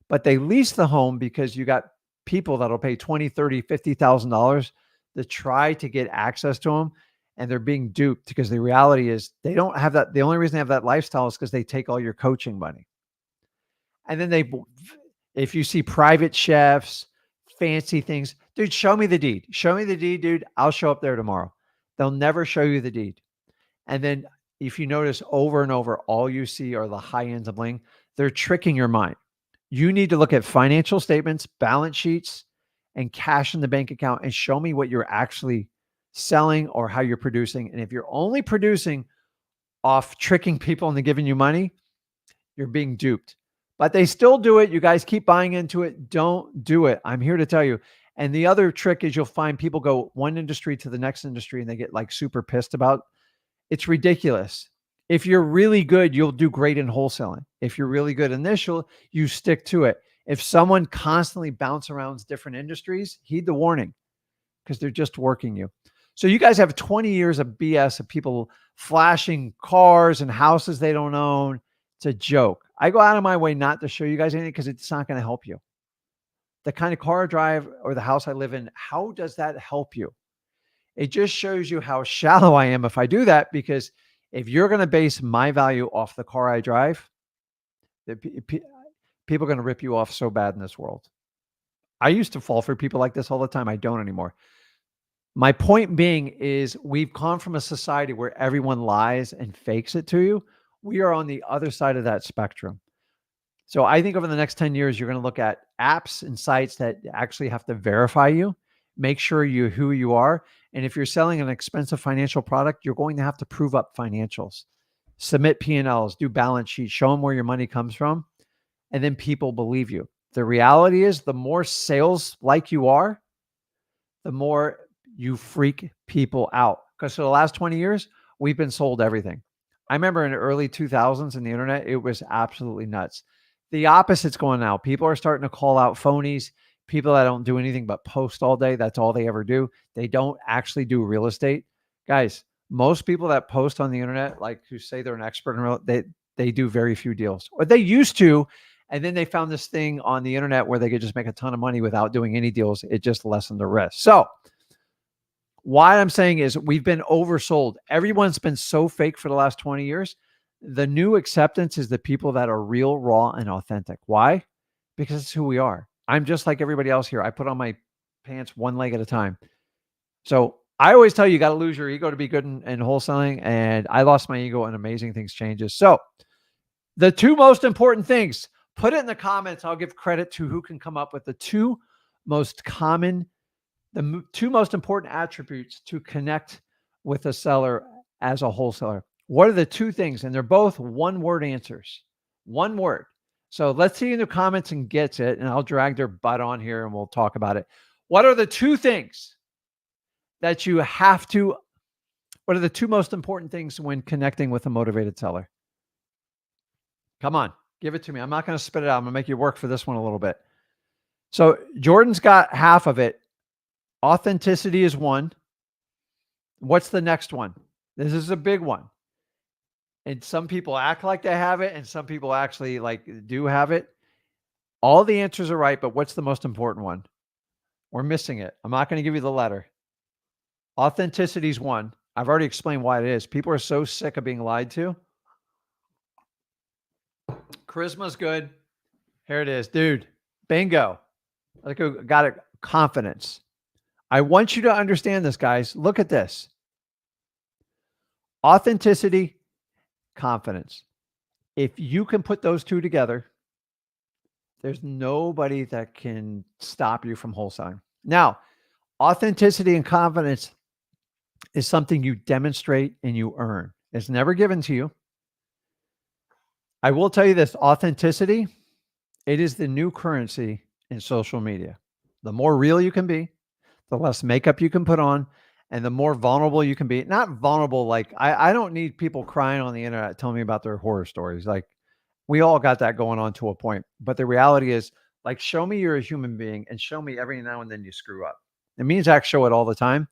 But they lease the home because you got people that'll pay $20,000, $30,000, $50,000 to try to get access to them. And they're being duped because the reality is they don't have that. The only reason they have that lifestyle is because they take all your coaching money. And then if you see private chefs, fancy things, dude, show me the deed. Show me the deed, dude. I'll show up there tomorrow. They'll never show you the deed. And then if you notice over and over, all you see are the high ends of bling. They're tricking your mind. You need to look at financial statements, balance sheets, and cash in the bank account and show me what you're actually selling or how you're producing. And if you're only producing off tricking people into giving you money, you're being duped. But they still do it. You guys keep buying into it. Don't do it. I'm here to tell you. And the other trick is you'll find people go one industry to the next industry and they get like super pissed about. It's ridiculous. If you're really good, you'll do great in wholesaling. If you're really good in this, you stick to it. If someone constantly bounce around different industries, heed the warning because they're just working you. So you guys have 20 years of BS of people flashing cars and houses they don't own. It's a joke. I go out of my way not to show you guys anything because it's not going to help you. The kind of car I drive or the house I live in, how does that help you? It just shows you how shallow I am if I do that, because if you're going to base my value off the car I drive, people are going to rip you off so bad in this world. I used to fall for people like this all the time. I don't anymore. My point being is we've gone from a society where everyone lies and fakes it to you. We are on the other side of that spectrum. So I think over the next 10 years, you're going to look at apps and sites that actually have to verify you, make sure who you are. And if you're selling an expensive financial product, you're going to have to prove up financials, submit P&Ls, do balance sheets, show them where your money comes from, and then people believe you. The reality is the more sales like you are, the more you freak people out. Because for the last 20 years, we've been sold everything. I remember in the early 2000s in the internet, it was absolutely nuts. The opposite's going now. People are starting to call out phonies, people that don't do anything but post all day. That's all they ever do. They don't actually do real estate. Guys, most people that post on the internet, like who say they're an expert in real estate, they do very few deals. Or they used to, and then they found this thing on the internet where they could just make a ton of money without doing any deals. It just lessened the risk. So why I'm saying is we've been oversold. Everyone's been so fake for the last 20 years. The new acceptance is the people that are real, raw, and authentic. Why? Because it's who we are. I'm just like everybody else here. I put on my pants one leg at a time. So I always tell you, you got to lose your ego to be good in wholesaling. And I lost my ego and amazing things changes. So the two most important things, put it in the comments. I'll give credit to who can come up with the two most important attributes to connect with a seller as a wholesaler. What are the two things? And they're both one-word answers. One word. So let's see in the comments and gets it, and I'll drag their butt on here and we'll talk about it. What are the two things that you have to, what are the two most important things when connecting with a motivated seller? Come on, give it to me. I'm not going to spit it out. I'm going to make you work for this one a little bit. So Jordan's got half of it. Authenticity is one. What's the next one? This is a big one. And some people act like they have it, and some people actually do have it. All the answers are right, but what's the most important one? We're missing it. I'm not going to give you the letter. Authenticity is one. I've already explained why it is. People are so sick of being lied to. Charisma's good. Here it is, dude. Bingo. Got it. Confidence. I want you to understand this, guys. Look at this. Authenticity, confidence. If you can put those two together, there's nobody that can stop you from wholesaling. Now, authenticity and confidence is something you demonstrate and you earn. It's never given to you. I will tell you this, authenticity, it is the new currency in social media. The more real you can be, the less makeup you can put on, and the more vulnerable you can be. Not vulnerable, like I don't need people crying on the internet telling me about their horror stories. Like we all got that going on to a point. But the reality is, like, show me you're a human being and show me every now and then you screw up. It means I show it all the time.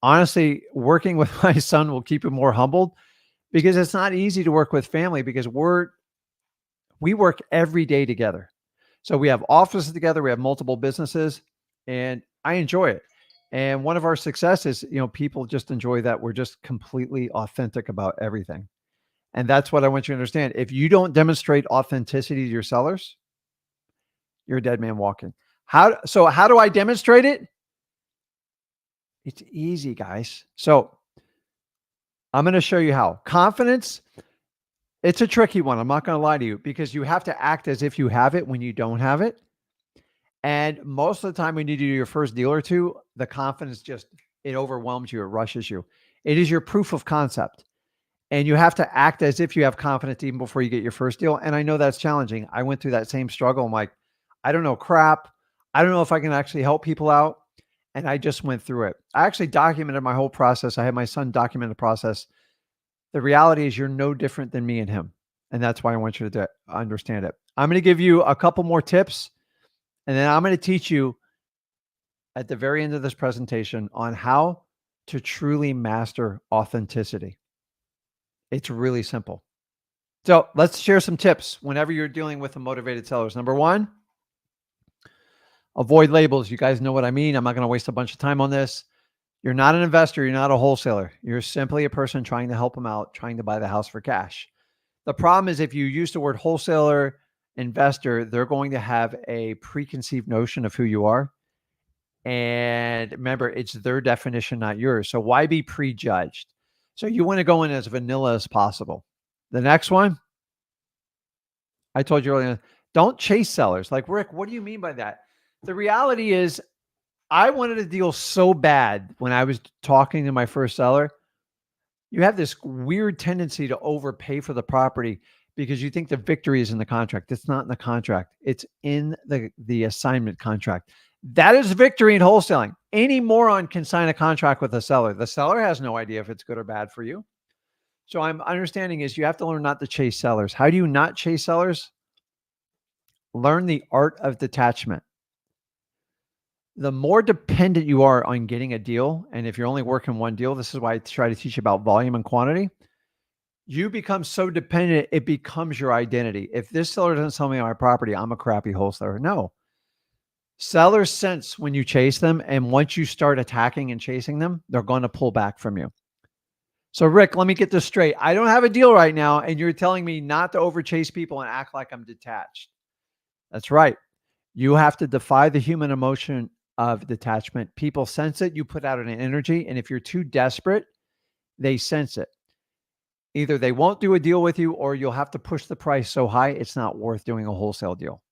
Honestly, working with my son will keep him more humbled because it's not easy to work with family because we work every day together. So we have offices together, we have multiple businesses, and I enjoy it. And one of our successes, people just enjoy that we're just completely authentic about everything. And that's what I want you to understand. If you don't demonstrate authenticity to your sellers, you're a dead man walking. How do I demonstrate it? It's easy, guys. So I'm going to show you how. Confidence, it's a tricky one. I'm not going to lie to you because you have to act as if you have it when you don't have it. And most of the time when you do your first deal or two, the confidence it overwhelms you. It rushes you. It is your proof of concept. And you have to act as if you have confidence even before you get your first deal. And I know that's challenging. I went through that same struggle. I'm like, I don't know crap. I don't know if I can actually help people out. And I just went through it. I actually documented my whole process. I had my son document the process. The reality is you're no different than me and him. And that's why I want you to understand it. I'm going to give you a couple more tips. And then I'm going to teach you at the very end of this presentation on how to truly master authenticity. It's really simple. So let's share some tips whenever you're dealing with the motivated sellers. Number one, avoid labels. You guys know what I mean. I'm not going to waste a bunch of time on this. You're not an investor. You're not a wholesaler. You're simply a person trying to help them out, trying to buy the house for cash. The problem is if you use the word wholesaler, investor, they're going to have a preconceived notion of who you are. And remember, it's their definition, not yours. So why be prejudged? So you want to go in as vanilla as possible. The next one, I told you earlier, don't chase sellers. Like, Rick, what do you mean by that? The reality is I wanted a deal so bad when I was talking to my first seller. You have this weird tendency to overpay for the property because you think the victory is in the contract. It's not in the contract. It's in the assignment contract. That is victory in wholesaling. Any moron can sign a contract with a seller. The seller has no idea if it's good or bad for you. So I'm understanding is you have to learn not to chase sellers. How do you not chase sellers? Learn the art of detachment. The more dependent you are on getting a deal, and if you're only working one deal, this is why I try to teach about volume and quantity. You become so dependent, it becomes your identity. If this seller doesn't sell me my property, I'm a crappy wholesaler. No. Sellers sense when you chase them, and once you start attacking and chasing them, they're going to pull back from you. So Rick, let me get this straight. I don't have a deal right now, and you're telling me not to overchase people and act like I'm detached. That's right. You have to defy the human emotion of detachment. People sense it. You put out an energy, and if you're too desperate, they sense it. Either they won't do a deal with you, or you'll have to push the price so high it's not worth doing a wholesale deal.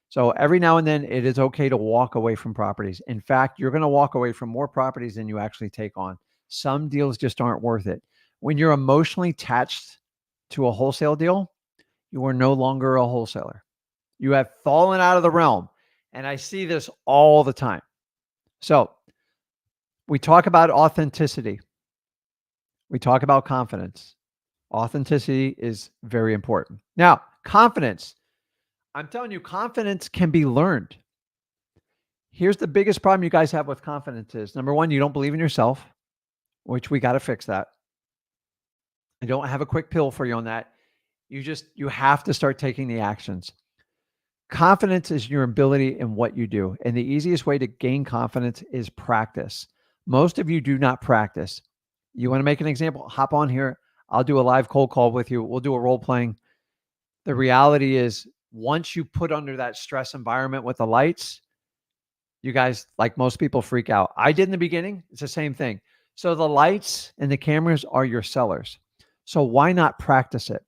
So every now and then it is okay to walk away from properties. In fact, you're going to walk away from more properties than you actually take on. Some deals just aren't worth it. When you're emotionally attached to a wholesale deal, you are no longer a wholesaler. You have fallen out of the realm. And I see this all the time. So we talk about authenticity. We talk about confidence. Authenticity is very important. Now, confidence. I'm telling you, confidence can be learned. Here's the biggest problem you guys have with confidence is number one, you don't believe in yourself, which we got to fix that. I don't have a quick pill for you on that. You have to start taking the actions. Confidence is your ability in what you do. And the easiest way to gain confidence is practice. Most of you do not practice. You want to make an example? Hop on here. I'll do a live cold call with you. We'll do a role playing. The reality is, once you put under that stress environment with the lights, you guys, like most people, freak out. I did in the beginning. It's the same thing. So the lights and the cameras are your sellers. So why not practice it?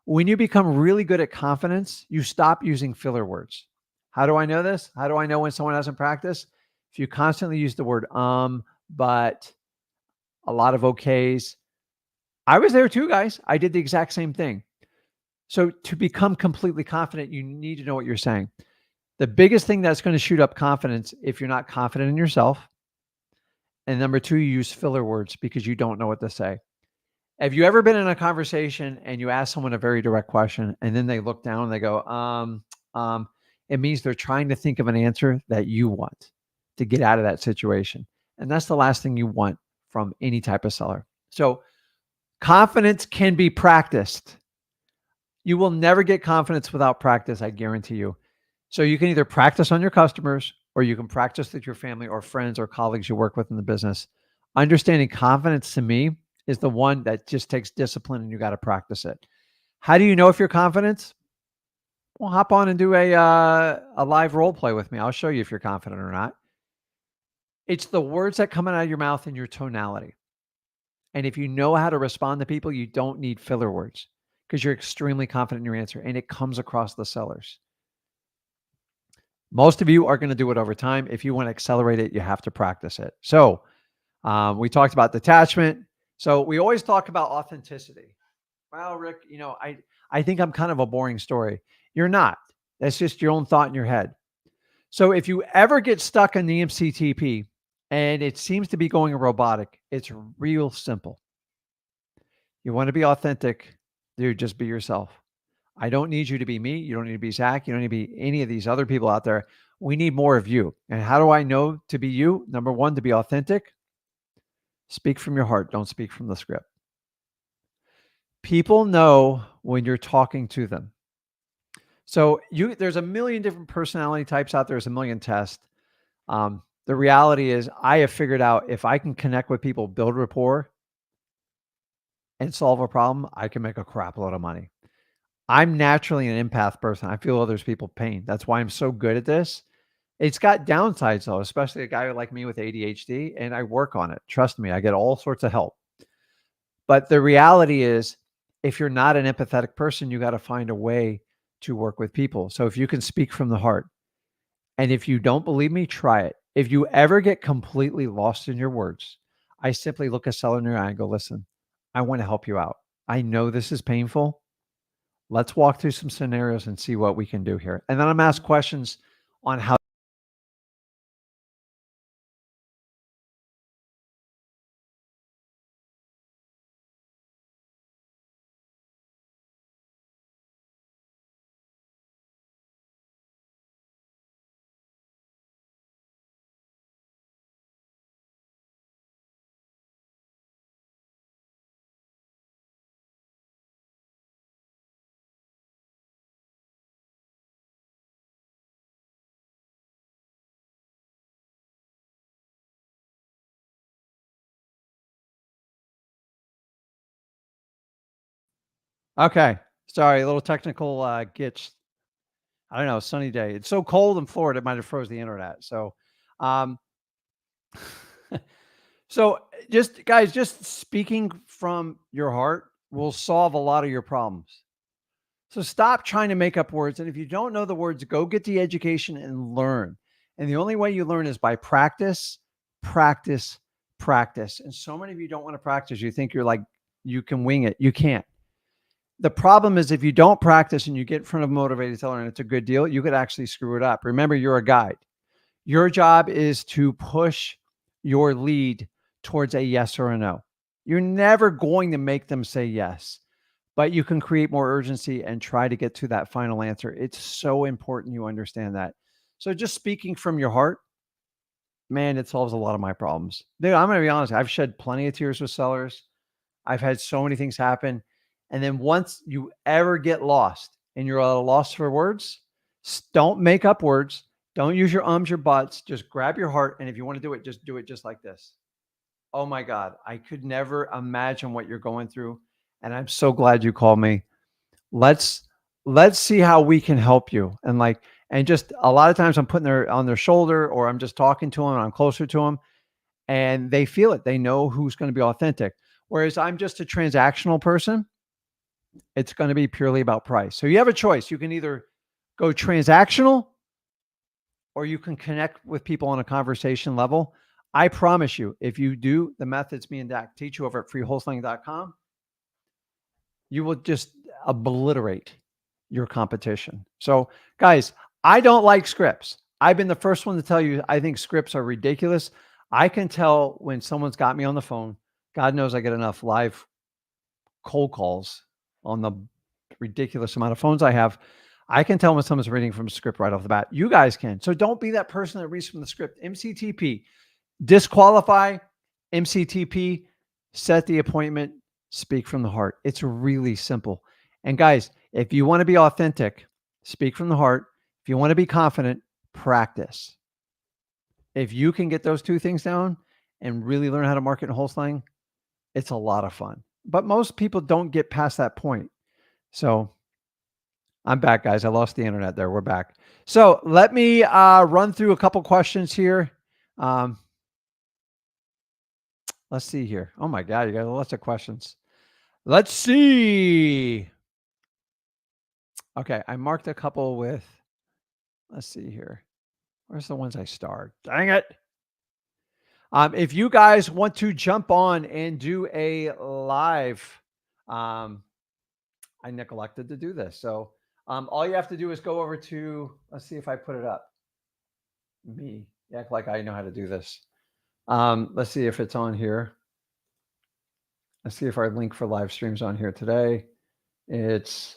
When you become really good at confidence, you stop using filler words. How do I know this? How do I know when someone hasn't practiced? If you constantly use the word but, a lot of okays. I was there too, guys. I did the exact same thing. So to become completely confident, you need to know what you're saying. The biggest thing that's going to shoot up confidence if you're not confident in yourself. And number two, you use filler words because you don't know what to say. Have you ever been in a conversation and you ask someone a very direct question and then they look down and they go, it means they're trying to think of an answer that you want to get out of that situation. And that's the last thing you want from any type of seller. So confidence can be practiced. You will never get confidence without practice, I guarantee you. So you can either practice on your customers or you can practice with your family or friends or colleagues you work with in the business. Understanding confidence to me is the one that just takes discipline and you got to practice it. How do you know if you're confident? Well, hop on and do a live role play with me. I'll show you if you're confident or not. It's the words that come out of your mouth and your tonality. And if you know how to respond to people, you don't need filler words because you're extremely confident in your answer and it comes across the sellers. Most of you are going to do it over time. If you want to accelerate it, you have to practice it. So we talked about detachment. So we always talk about authenticity. Well, Rick, I think I'm kind of a boring story. You're not. That's just your own thought in your head. So if you ever get stuck in the MCTP and it seems to be going robotic, it's real simple. You want to be authentic, dude, just be yourself. I don't need you to be me. You don't need to be Zach. You don't need to be any of these other people out there. We need more of you. And how do I know to be you? Number one, to be authentic. Speak from your heart. Don't speak from the script. People know when you're talking to them. So there's a million different personality types out there. There's a million tests. The reality is I have figured out if I can connect with people, build rapport, and solve a problem, I can make a crap load of money. I'm naturally an empath person. I feel others people's pain. That's why I'm so good at this. It's got downsides though, especially a guy like me with ADHD, and I work on it. Trust me, I get all sorts of help. But the reality is, if you're not an empathetic person, you got to find a way to work with people. So if you can speak from the heart, and if you don't believe me, try it. If you ever get completely lost in your words, I simply look a seller in your eye and go, listen, I want to help you out. I know this is painful. Let's walk through some scenarios and see what we can do here. And then I'm asked questions on how. Okay. Sorry, a little technical glitch. I don't know, sunny day. It's so cold in Florida, it might have froze the internet. So, um, so just guys, just speaking from your heart will solve a lot of your problems. So stop trying to make up words. And if you don't know the words, go get the education and learn. And the only way you learn is by practice, practice, practice. And so many of you don't want to practice. You think you're like you can wing it. You can't. The problem is if you don't practice and you get in front of a motivated seller and it's a good deal, you could actually screw it up. Remember, you're a guide. Your job is to push your lead towards a yes or a no. You're never going to make them say yes, but you can create more urgency and try to get to that final answer. It's so important you understand that. So just speaking from your heart, man, it solves a lot of my problems. Dude, I'm going to be honest. I've shed plenty of tears with sellers. I've had so many things happen. And then once you ever get lost and you're at a loss for words, don't make up words. Don't use your ums, your buts. Just grab your heart. And if you want to do it just like this. Oh my God, I could never imagine what you're going through. And I'm so glad you called me. Let's see how we can help you. And just a lot of times I'm putting on their shoulder, or I'm just talking to them and I'm closer to them and they feel it. They know who's going to be authentic. Whereas I'm just a transactional person. It's going to be purely about price. So you have a choice. You can either go transactional or you can connect with people on a conversation level. I promise you, if you do the methods me and Dak teach you over at freewholesaling.com, you will just obliterate your competition. So guys, I don't like scripts. I've been the first one to tell you, I think scripts are ridiculous. I can tell when someone's got me on the phone. God knows I get enough live cold calls on the ridiculous amount of phones I have. I can tell when someone's reading from a script right off the bat. You guys can. So don't be that person that reads from the script. MCTP, disqualify, MCTP, set the appointment, speak from the heart. It's really simple. And guys, if you want to be authentic, speak from the heart. If you want to be confident, practice. If you can get those two things down and really learn how to market and wholesaling, it's a lot of fun. But most people don't get past that point. So I'm back, guys. I lost the internet there. We're back. So let me run through a couple questions here. Let's see here. Oh my God, you got lots of questions. Let's see. Okay, I marked a couple with, let's see here. Where's the ones I starred? Dang it. If you guys want to jump on and do a live, I neglected to do this. So all you have to do is go over to, let's see if I put it up. Me, act like I know how to do this. Let's see if it's on here. Let's see if our link for live streams on here today. It's,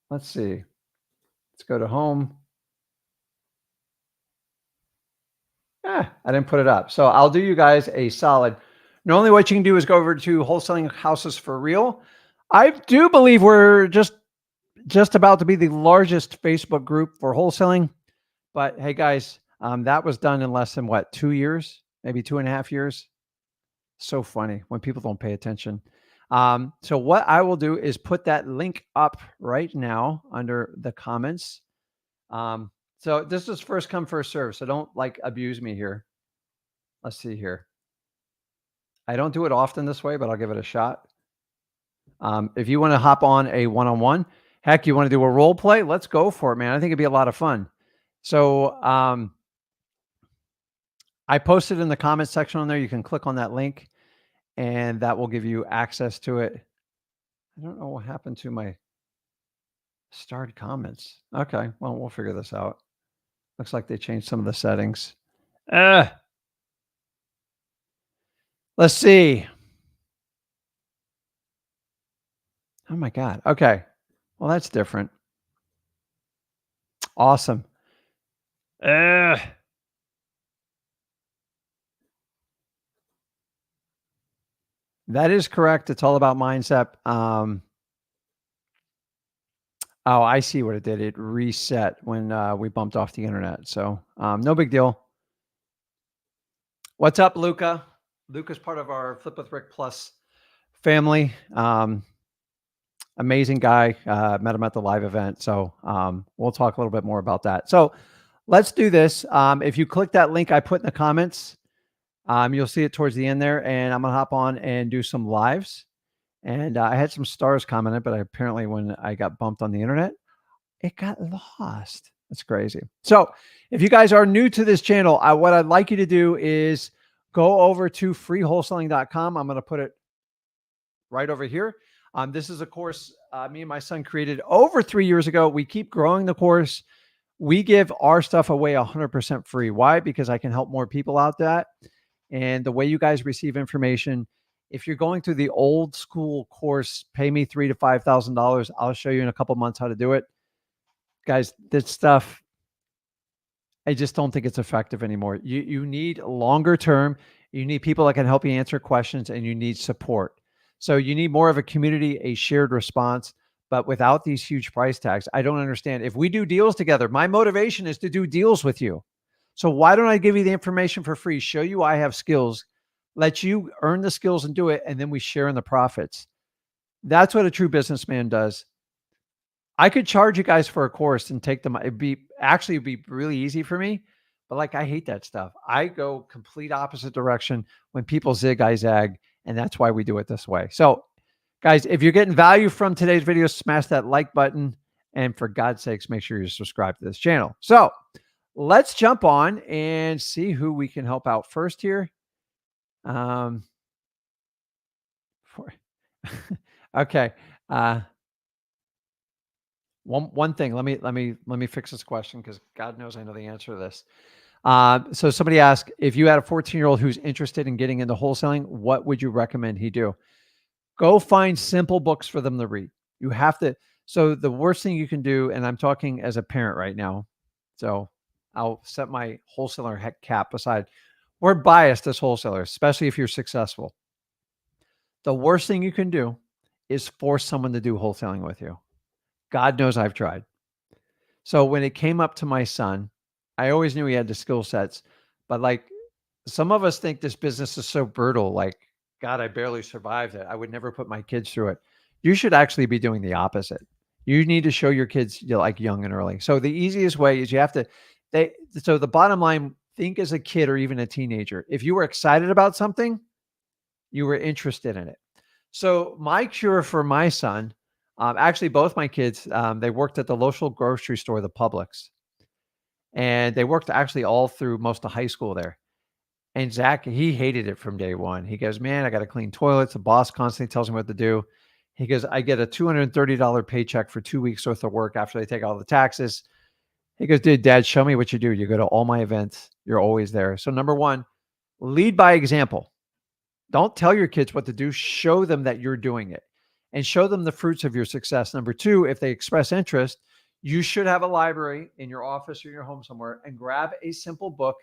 let's see. Let's go to home. I didn't put it up. So I'll do you guys a solid. Normally what you can do is go over to Wholesaling Houses for Real. I do believe we're just about to be the largest Facebook group for wholesaling. But hey, guys, that was done in less than what, 2 years, maybe 2.5 years. So funny when people don't pay attention. So what I will do is put that link up right now under the comments. So this is first come, first serve. So don't abuse me here. Let's see here. I don't do it often this way, but I'll give it a shot. If you want to hop on a one-on-one, heck, you want to do a role play? Let's go for it, man. I think it'd be a lot of fun. So I posted in the comments section on there. You can click on that link and that will give you access to it. I don't know what happened to my starred comments. Okay, well, we'll figure this out. Looks like they changed some of the settings. Let's see. Oh my God. Okay. Well, that's different. Awesome. That is correct. It's all about mindset. Oh, I see what it did. It reset when we bumped off the internet. So no big deal. What's up, Luca? Luca's part of our Flip with Rick Plus family. Amazing guy. Met him at the live event. So we'll talk a little bit more about that. So let's do this. If you click that link I put in the comments, you'll see it towards the end there. And I'm going to hop on and do some lives. And I had some stars commented, but apparently when I got bumped on the internet, it got lost. That's crazy. So if you guys are new to this channel, what I'd like you to do is go over to freewholesaling.com. I'm going to put it right over here. This is a course me and my son created over 3 years ago. We keep growing the course. We give our stuff away 100% free. Why? Because I can help more people out that. And the way you guys receive information, if you're going through the old school course, pay me $3,000 to $5,000. I'll show you in a couple months how to do it. Guys, this stuff, I just don't think it's effective anymore. You need longer term. You need people that can help you answer questions, and you need support. So you need more of a community, a shared response, but without these huge price tags. I don't understand. If we do deals together, my motivation is to do deals with you. So why don't I give you the information for free, show you I have skills, let you earn the skills and do it, and then we share in the profits. That's what a true businessman does. I could charge you guys for a course and take them. It'd be really easy for me, but like I hate that stuff. I go complete opposite direction. When people zig, I zag, and that's why we do it this way. So, guys, if you're getting value from today's video, smash that like button, and for God's sakes, make sure you subscribe to this channel. So, let's jump on and see who we can help out first here. Okay. One thing. Let me fix this question because God knows I know the answer to this. So somebody asked, if you had a 14-year-old who's interested in getting into wholesaling, what would you recommend he do? Go find simple books for them to read. You have to. So the worst thing you can do, and I'm talking as a parent right now, so I'll set my wholesaler cap aside. We're biased as wholesalers, especially if you're successful. The worst thing you can do is force someone to do wholesaling with you. God knows I've tried. So when it came up to my son, I always knew he had the skill sets, but like some of us think this business is so brutal. Like, God, I barely survived it. I would never put my kids through it. You should actually be doing the opposite. You need to show your kids, like young and early. So the easiest way is you have to, so the bottom line, think as a kid or even a teenager. If you were excited about something, you were interested in it. So my cure for my son, actually both my kids, they worked at the local grocery store, the Publix. And they worked actually all through most of high school there. And Zach, he hated it from day one. He goes, man, I got to clean toilets. The boss constantly tells me what to do. He goes, I get a $230 paycheck for 2 weeks worth of work after they take all the taxes. He goes, dude, Dad, show me what you do. You go to all my events. You're always there. So number one, lead by example. Don't tell your kids what to do. Show them that you're doing it and show them the fruits of your success. Number two, if they express interest, you should have a library in your office or your home somewhere and grab a simple book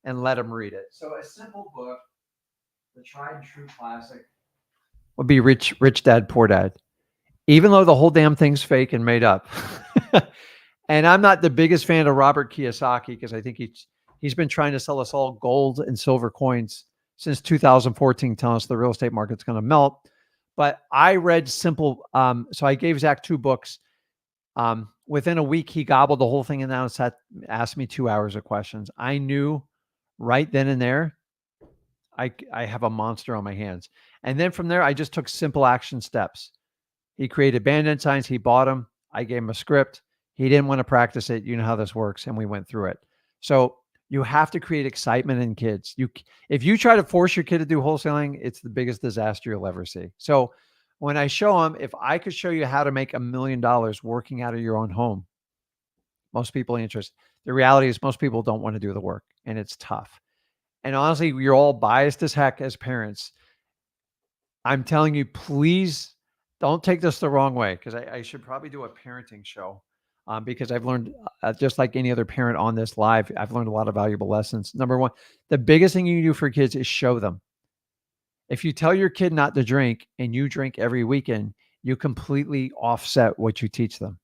and let them read it. So a simple book, the tried and true classic, would be Rich Dad, Poor Dad. Even though the whole damn thing's fake and made up. And I'm not the biggest fan of Robert Kiyosaki because I think he's been trying to sell us all gold and silver coins since 2014, telling us the real estate market's going to melt. But I read simple. So I gave Zach 2 books. Within a week, he gobbled the whole thing and now asked me 2 hours of questions. I knew right then and there, I have a monster on my hands. And then from there, I just took simple action steps. He created bandit signs. He bought them. I gave him a script. He didn't want to practice it. You know how this works. And we went through it. So you have to create excitement in kids. If you try to force your kid to do wholesaling, it's the biggest disaster you'll ever see. So when I show them, if I could show you how to make $1 million working out of your own home, most people are interested. The reality is most people don't want to do the work, and it's tough. And honestly, you're all biased as heck as parents. I'm telling you, please don't take this the wrong way, because I should probably do a parenting show because I've learned, just like any other parent on this live, I've learned a lot of valuable lessons. Number one, the biggest thing you can do for kids is show them. If you tell your kid not to drink and you drink every weekend, you completely offset what you teach them.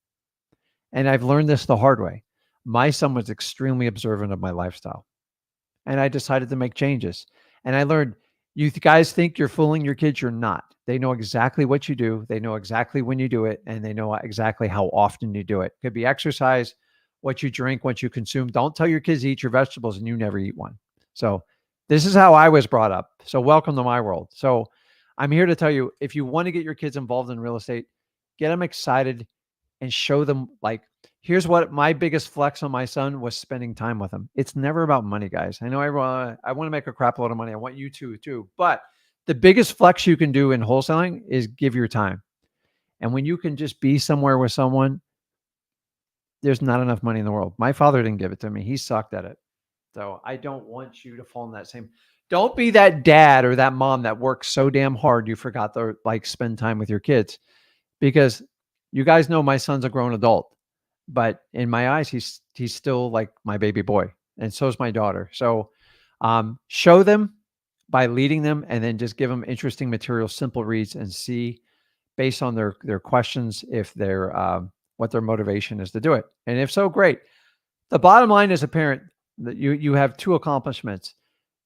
And I've learned this the hard way. My son was extremely observant of my lifestyle, and I decided to make changes. And I learned, you guys think you're fooling your kids. You're not. They know exactly what you do. They know exactly when you do it, and they know exactly how often you do it. It could be exercise, what you drink, what you consume. Don't tell your kids to eat your vegetables and you never eat one. So this is how I was brought up. So welcome to my world. So I'm here to tell you, if you want to get your kids involved in real estate, get them excited and show them, like, here's what my biggest flex on my son was: spending time with him. It's never about money, guys. I know I want to make a crap load of money. I want you to too. But The biggest flex you can do in wholesaling is give your time. And when you can just be somewhere with someone, there's not enough money in the world. My father didn't give it to me. He sucked at it. So I don't want you to fall in that same. Don't be that dad or that mom that works so damn hard you forgot to like spend time with your kids, because you guys know my son's a grown adult, but in my eyes he's still like my baby boy, and so is my daughter. So show them by leading them, and then just give them interesting material, simple reads, and see based on their questions if they're what their motivation is to do it. And if so, great. The bottom line as a parent, that you have two accomplishments.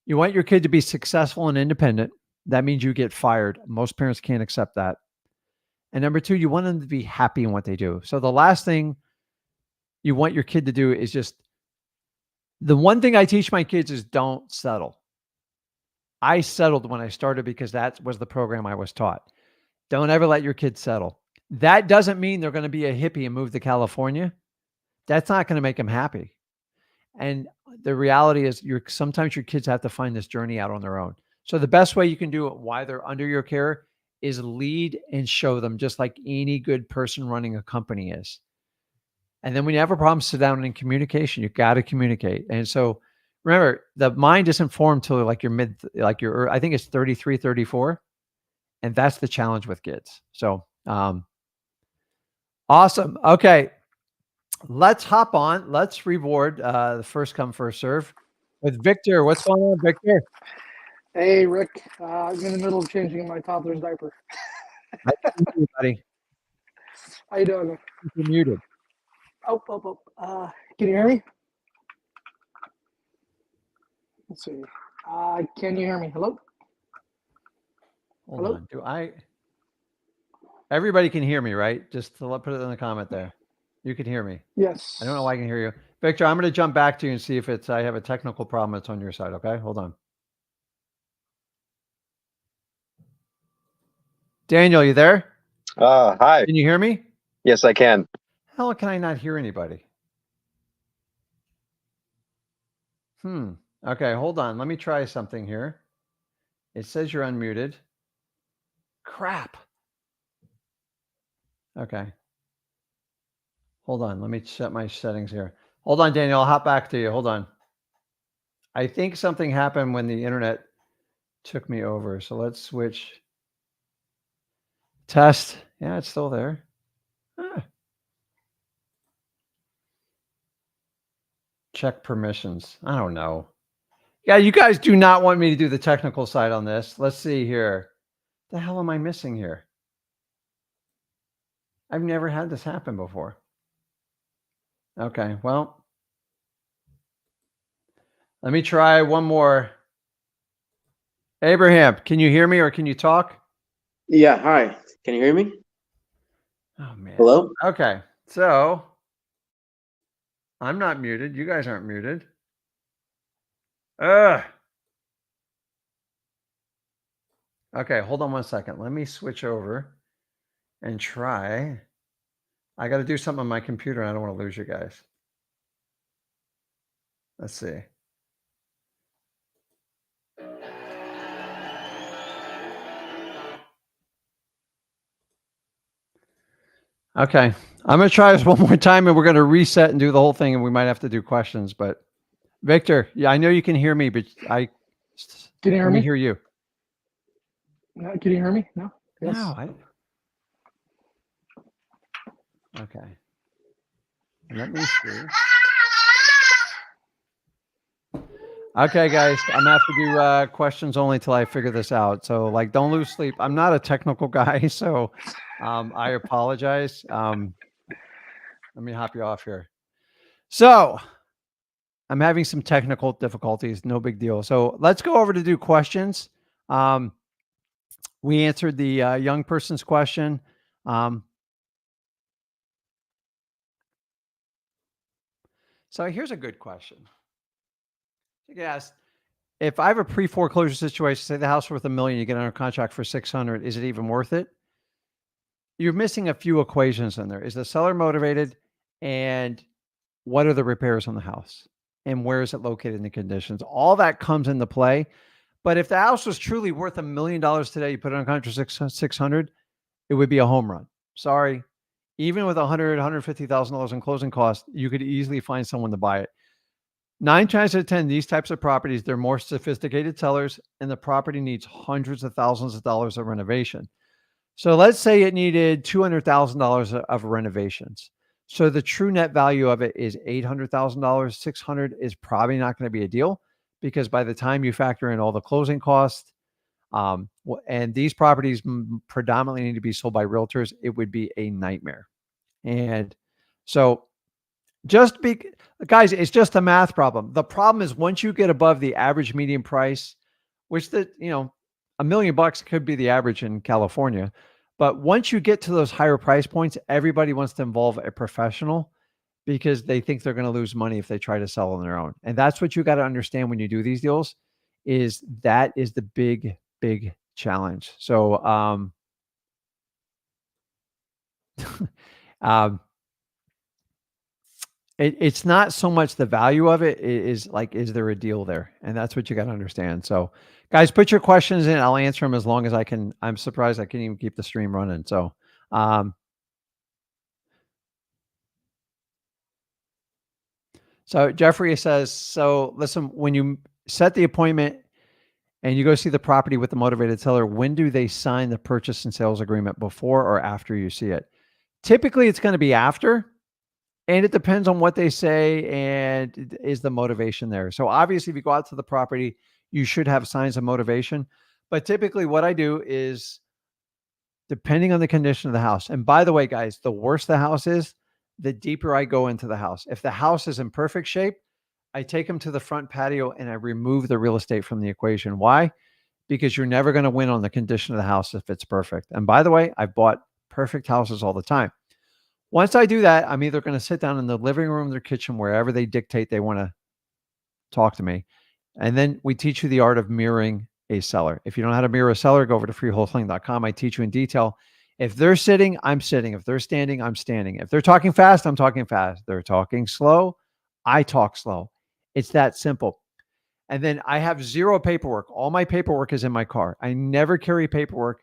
You want your kid to be successful and independent. That means you get fired. Most parents can't accept that. And number two, you want them to be happy in what they do. So the last thing you want your kid to do is just, the one thing I teach my kids is don't settle. I settled when I started because that was the program I was taught. Don't ever let your kids settle. That doesn't mean they're going to be a hippie and move to California. That's not going to make them happy. And the reality is sometimes your kids have to find this journey out on their own. So the best way you can do it while they're under your care is lead and show them, just like any good person running a company is. And then when you have a problem, sit down in communication. You got to communicate. And so remember, the mind isn't formed till like I think it's 33, 34. And that's the challenge with kids. So awesome. Okay. Let's hop on. Let's reward the first come, first serve with Victor. What's going on, Victor? Hey, Rick. I'm in the middle of changing my toddler's diaper. I can hear you, buddy. How you doing? You're muted. Oh. Can you hear me? Let's see. Can you hear me? Hello? Hold on. Everybody can hear me, right? Just to put it in the comment there. You can hear me. Yes. I don't know why I can hear you. Victor, I'm going to jump back to you and see if I have a technical problem that's on your side. Okay, hold on. Daniel, you there? Hi. Can you hear me? Yes, I can. How can I not hear anybody? Okay, hold on. Let me try something here. It says you're unmuted. Crap. Okay. Hold on. Let me set my settings here. Hold on, Daniel. I'll hop back to you. Hold on. I think something happened when the internet took me over. So let's switch. Test. Yeah, it's still there. Check permissions. I don't know. Yeah, you guys do not want me to do the technical side on this. Let's see here. The hell am I missing here? I've never had this happen before. Okay, well, let me try one more. Abraham, can you hear me or can you talk? Yeah, hi. Can you hear me? Oh, man. Hello? Okay, so I'm not muted. You guys aren't muted. Okay, hold on one second. Let me switch over and try. I got to do something on my computer, and I don't want to lose you guys. Let's see. Okay, I'm going to try this one more time, and we're going to reset and do the whole thing, and we might have to do questions. But Victor, yeah, I know you can hear me, but Can you hear let me me? hear you. No, can you hear me? No. Yes. No, okay. Let me see. Okay, guys, I'm gonna have to do questions only till I figure this out. So, like, don't lose sleep. I'm not a technical guy, so I apologize. Let me hop you off here. So, I'm having some technical difficulties. No big deal. So, let's go over to do questions. We answered the young person's question. So, here's a good question. Yes. If I have a pre-foreclosure situation, say the house worth $1 million, you get under contract for 600, is it even worth it? You're missing a few equations in there. Is the seller motivated? And what are the repairs on the house? And where is it located in the conditions? All that comes into play. But if the house was truly worth $1 million today, you put it on contract for 600, it would be a home run. Sorry. Even with $150,000 in closing costs, you could easily find someone to buy it. 9 times out of 10, these types of properties, they're more sophisticated sellers, and the property needs hundreds of thousands of dollars of renovation. So let's say it needed $200,000 of renovations. So the true net value of it is $800,000. 600 is probably not going to be a deal, because by the time you factor in all the closing costs, and these properties predominantly need to be sold by realtors, it would be a nightmare. And so guys, it's just a math problem. The problem is once you get above the average median price, which $1 million could be the average in California. But once you get to those higher price points, everybody wants to involve a professional because they think they're going to lose money if they try to sell on their own. And that's what you got to understand when you do these deals, is that is the big challenge. So, it's not so much the value of it, is like, is there a deal there? And that's what you got to understand. So guys, put your questions in. I'll answer them as long as I can. I'm surprised I can even keep the stream running. So, so Jeffrey says, so listen, when you set the appointment and you go see the property with the motivated seller, when do they sign the purchase and sales agreement, before or after you see it? Typically it's going to be after, and it depends on what they say and is the motivation there. So obviously if you go out to the property, you should have signs of motivation. But typically what I do is, depending on the condition of the house, and by the way, guys, the worse the house is, the deeper I go into the house. If the house is in perfect shape, I take them to the front patio and I remove the real estate from the equation. Why? Because you're never going to win on the condition of the house if it's perfect. And by the way, I've bought perfect houses all the time. Once I do that, I'm either going to sit down in the living room, their kitchen, wherever they dictate they want to talk to me. And then we teach you the art of mirroring a seller. If you don't know how to mirror a seller, go over to freewholesaling.com. I teach you in detail. If they're sitting, I'm sitting. If they're standing, I'm standing. If they're talking fast, I'm talking fast. They're talking slow, I talk slow. It's that simple. And then I have zero paperwork. All my paperwork is in my car. I never carry paperwork.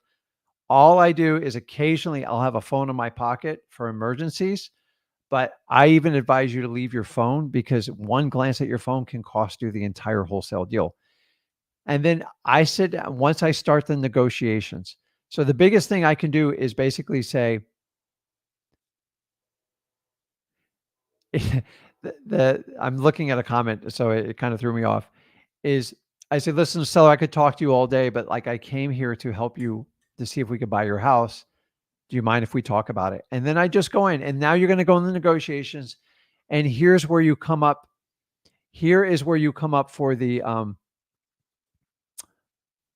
All I do is occasionally I'll have a phone in my pocket for emergencies, but I even advise you to leave your phone, because one glance at your phone can cost you the entire wholesale deal. And then I sit down once I start the negotiations. So the biggest thing I can do is basically say, I'm looking at a comment, so it kind of threw me off, is I said, listen, seller, I could talk to you all day, but like I came here to help you to see if we could buy your house. Do you mind if we talk about it? And then I just go in, and now you're going to go in the negotiations. And here's where you come up. Here is where you come up for the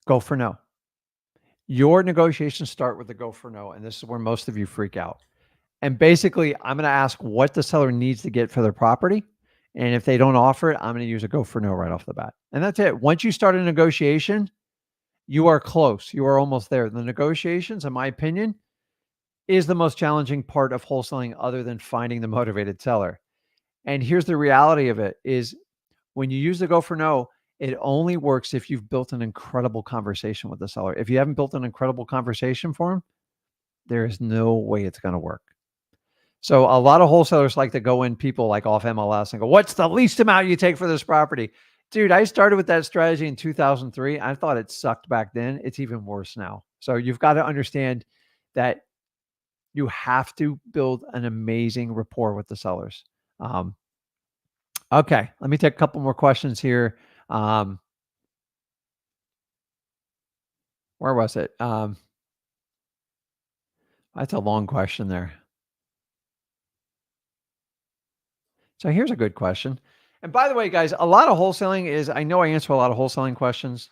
go for no. Your negotiations start with the go for no. And this is where most of you freak out. And basically, I'm going to ask what the seller needs to get for their property. And if they don't offer it, I'm going to use a go for no right off the bat. And that's it. Once you start a negotiation, you are close. You are almost there. The negotiations, in my opinion, is the most challenging part of wholesaling, other than finding the motivated seller. And here's the reality of it, is when you use the go for no, it only works if you've built an incredible conversation with the seller. If you haven't built an incredible conversation for them, there is no way it's going to work. So a lot of wholesalers like to go in, people like off MLS, and go, what's the least amount you take for this property? Dude, I started with that strategy in 2003. I thought it sucked back then. It's even worse now. So you've got to understand that you have to build an amazing rapport with the sellers. Okay, let me take a couple more questions here. Where was it? That's a long question there. So here's a good question. And by the way, guys, a lot of wholesaling is, I know I answer a lot of wholesaling questions.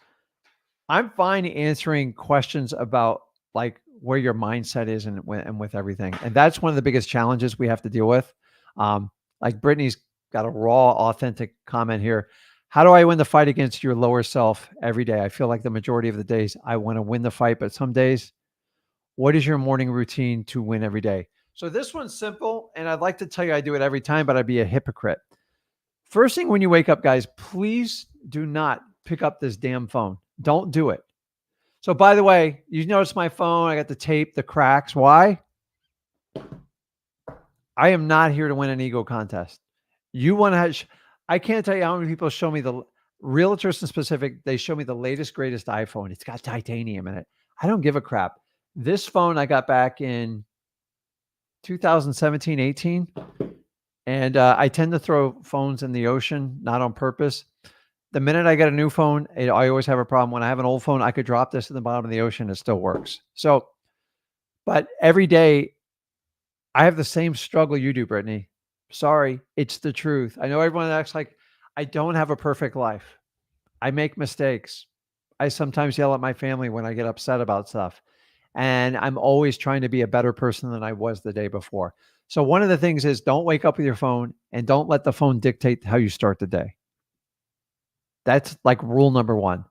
I'm fine answering questions about like where your mindset is and with everything. And that's one of the biggest challenges we have to deal with. Like Brittany's got a raw, authentic comment here. How do I win the fight against your lower self every day? I feel like the majority of the days I want to win the fight, but some days, what is your morning routine to win every day? So this one's simple, and I'd like to tell you I do it every time, but I'd be a hypocrite. First thing when you wake up, guys, please do not pick up this damn phone. Don't do it. So by the way, you notice my phone, I got the tape, the cracks. Why? I am not here to win an ego contest. You want to I can't tell you how many people show me the realtors in specific, they show me the latest, greatest iPhone. It's got titanium in it. I don't give a crap. This phone I got back in 2017, 18. And I tend to throw phones in the ocean, not on purpose. The minute I get a new phone, I always have a problem. When I have an old phone, I could drop this in the bottom of the ocean. It still works. So, but every day I have the same struggle you do, Brittany. Sorry, it's the truth. I know everyone acts like I don't have a perfect life. I make mistakes. I sometimes yell at my family when I get upset about stuff. And I'm always trying to be a better person than I was the day before. So one of the things is don't wake up with your phone and don't let the phone dictate how you start the day. That's like rule number one.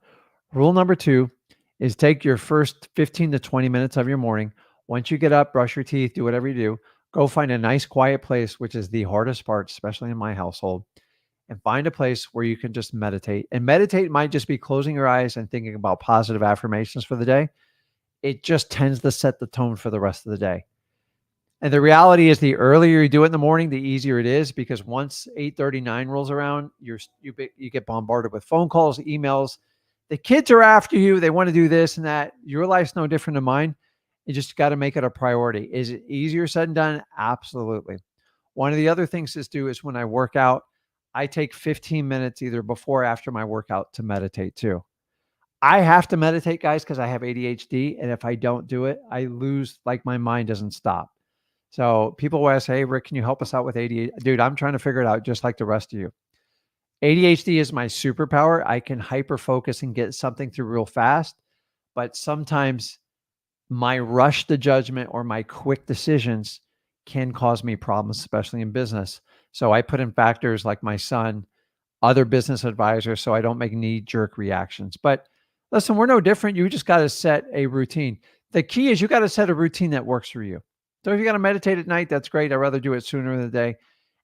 Rule number two is take your first 15 to 20 minutes of your morning. Once you get up, brush your teeth, do whatever you do, go find a nice quiet place, which is the hardest part, especially in my household, and find a place where you can just meditate. And meditate might just be closing your eyes and thinking about positive affirmations for the day. It just tends to set the tone for the rest of the day. And the reality is the earlier you do it in the morning, the easier it is, because once 8:39 rolls around, you get bombarded with phone calls, emails. The kids are after you. They want to do this and that. Your life's no different than mine. You just got to make it a priority. Is it easier said than done? Absolutely. One of the other things to do is when I work out, I take 15 minutes either before or after my workout to meditate too. I have to meditate, guys, because I have ADHD. And if I don't do it, I lose, like my mind doesn't stop. So people will ask, hey, Rick, can you help us out with ADHD? Dude, I'm trying to figure it out just like the rest of you. ADHD is my superpower. I can hyper focus and get something through real fast. But sometimes my rush to judgment or my quick decisions can cause me problems, especially in business. So I put in factors like my son, other business advisors, so I don't make knee-jerk reactions. But listen, we're no different. You just got to set a routine. The key is you got to set a routine that works for you. So if you got to meditate at night, that's great. I'd rather do it sooner in the day.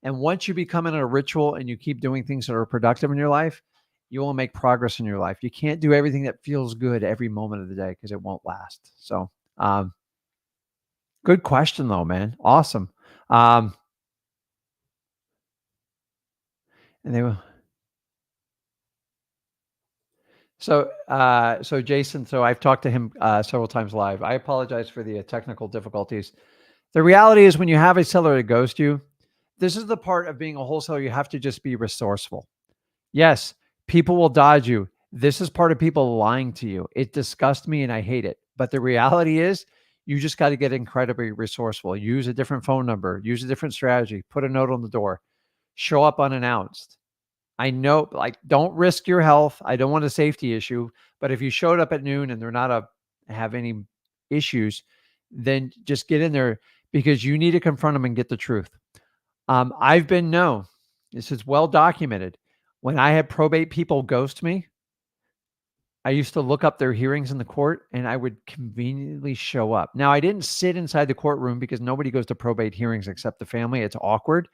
And once you become in a ritual and you keep doing things that are productive in your life, you will make progress in your life. You can't do everything that feels good every moment of the day because it won't last. So good question though, man. Awesome. And they will. So Jason, so I've talked to him several times live. I apologize for the technical difficulties. The reality is when you have a seller that ghosts you, this is the part of being a wholesaler. You have to just be resourceful. Yes, people will dodge you. This is part of people lying to you. It disgusts me and I hate it. But the reality is you just got to get incredibly resourceful. Use a different phone number, use a different strategy, put a note on the door, show up unannounced. I know, like, don't risk your health. I don't want a safety issue, but if you showed up at noon and they're not have any issues, then just get in there because you need to confront them and get the truth. I've been known, this is well documented. When I had probate people ghost me, I used to look up their hearings in the court and I would conveniently show up. Now, I didn't sit inside the courtroom because nobody goes to probate hearings except the family. It's awkward.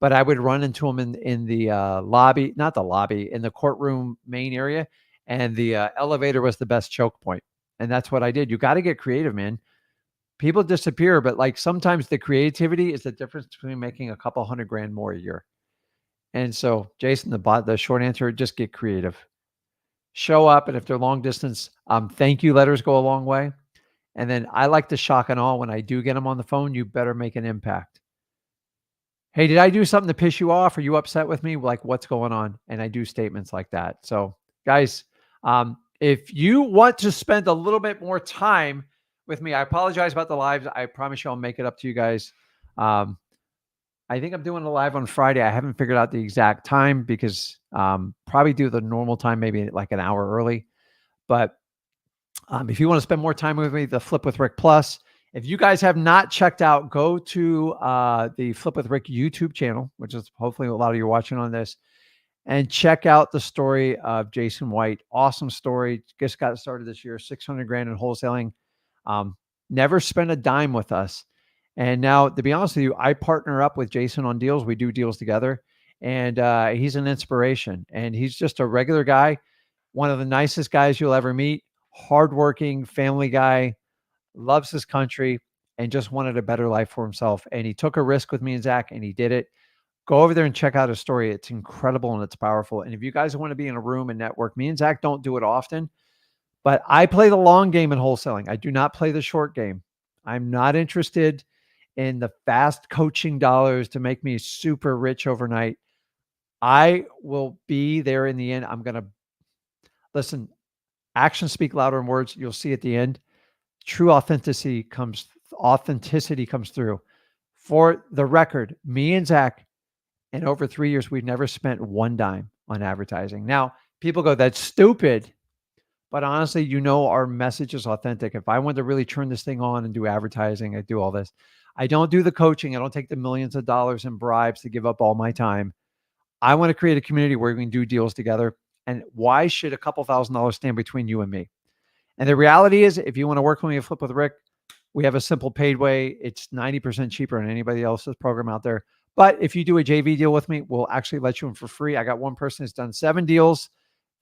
But I would run into them in the lobby, not the lobby, in the courtroom main area. And the elevator was the best choke point. And that's what I did. You got to get creative, man. People disappear, but like sometimes the creativity is the difference between making a couple $100,000 more a year. And so, Jason, the short answer, just get creative. Show up, and if they're long distance, thank you letters go a long way. And then I like to shock and awe when I do get them on the phone. You better make an impact. Hey, did I do something to piss you off? Are you upset with me? Like, what's going on? And I do statements like that. So, guys, if you want to spend a little bit more time with me, I apologize about the lives. I promise you I'll make it up to you guys. I think I'm doing a live on Friday. I haven't figured out the exact time because probably do the normal time, maybe like an hour early. But if you want to spend more time with me, the Flip with Rick Plus. If you guys have not checked out, go to the Flip with Rick YouTube channel, which is hopefully a lot of you are watching on this, and check out the story of Jason White. Awesome story. Just got started this year, $600,000 in wholesaling. Never spent a dime with us. And now, to be honest with you, I partner up with Jason on deals. We do deals together. And he's an inspiration. And he's just a regular guy. one of the nicest guys you'll ever meet, hardworking family guy, loves his country, and just wanted a better life for himself. And he took a risk with me and Zach, and he did it. Go over there and check out his story. It's incredible and it's powerful. And if you guys want to be in a room and network, me and Zach don't do it often, but I play the long game in wholesaling. I do not play the short game. I'm not interested in the fast coaching dollars to make me super rich overnight. I will be there in the end. I'm going to listen. Actions speak louder than words. You'll see at the end. True authenticity comes through. For the record, me and Zach, in over 3 years, we've never spent one dime on advertising. Now, people go, that's stupid. But honestly, our message is authentic. If I wanted to really turn this thing on and do advertising, I do all this. I don't do the coaching. I don't take the millions of dollars in bribes to give up all my time. I want to create a community where we can do deals together. And why should a couple $1,000s stand between you and me? And the reality is, if you want to work with me at Flip with Rick, we have a simple paid way. It's 90% cheaper than anybody else's program out there. But if you do a JV deal with me, we'll actually let you in for free. I got one person who's done 7 deals.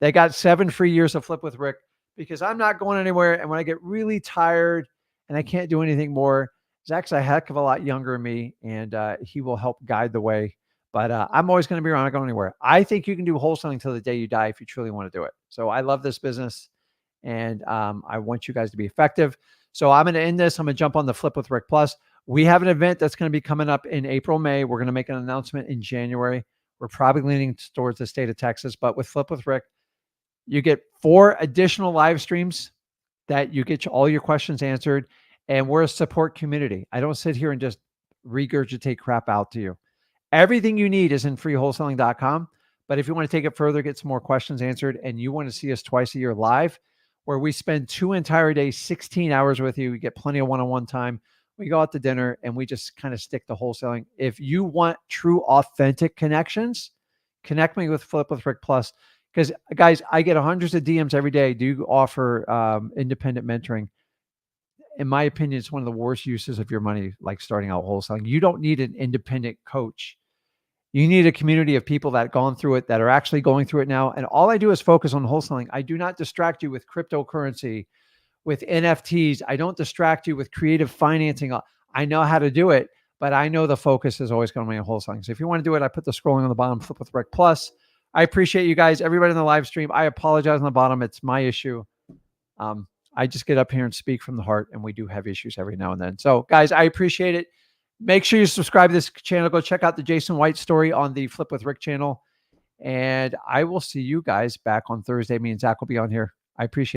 They got 7 free years of Flip with Rick because I'm not going anywhere. And when I get really tired and I can't do anything more, Zach's a heck of a lot younger than me, and he will help guide the way. But I'm always going to be around. I don't go anywhere. I think you can do wholesaling till the day you die if you truly want to do it. So I love this business, and I want you guys to be effective. So I'm going to end this. I'm going to jump on the Flip with Rick Plus. We have an event that's going to be coming up in April, May. We're going to make an announcement in January. We're probably leaning towards the state of Texas, but with Flip with Rick, you get 4 additional live streams that you get all your questions answered. And we're a support community. I don't sit here and just regurgitate crap out to you. Everything you need is in freewholesaling.com. But if you want to take it further, get some more questions answered, and you want to see us twice a year live, where we spend 2 entire days, 16 hours with you, we get plenty of one-on-one time. We go out to dinner and we just kind of stick to wholesaling. If you want true, authentic connections, connect me with Flip with Rick Plus. Because guys, I get hundreds of DMs every day. Do you offer independent mentoring? In my opinion, it's one of the worst uses of your money, like starting out wholesaling. You don't need an independent coach. You need a community of people that have gone through it, that are actually going through it now. And all I do is focus on wholesaling. I do not distract you with cryptocurrency, with NFTs. I don't distract you with creative financing. I know how to do it, but I know the focus is always going to be on wholesaling. So if you want to do it, I put the scrolling on the bottom, Flip with Rick Plus. I appreciate you guys, everybody in the live stream. I apologize on the bottom. It's my issue. I just get up here and speak from the heart, and we do have issues every now and then. So guys, I appreciate it. Make sure you subscribe to this channel. Go check out the Jason White story on the Flip with Rick channel. And I will see you guys back on Thursday. Me and Zach will be on here. I appreciate it.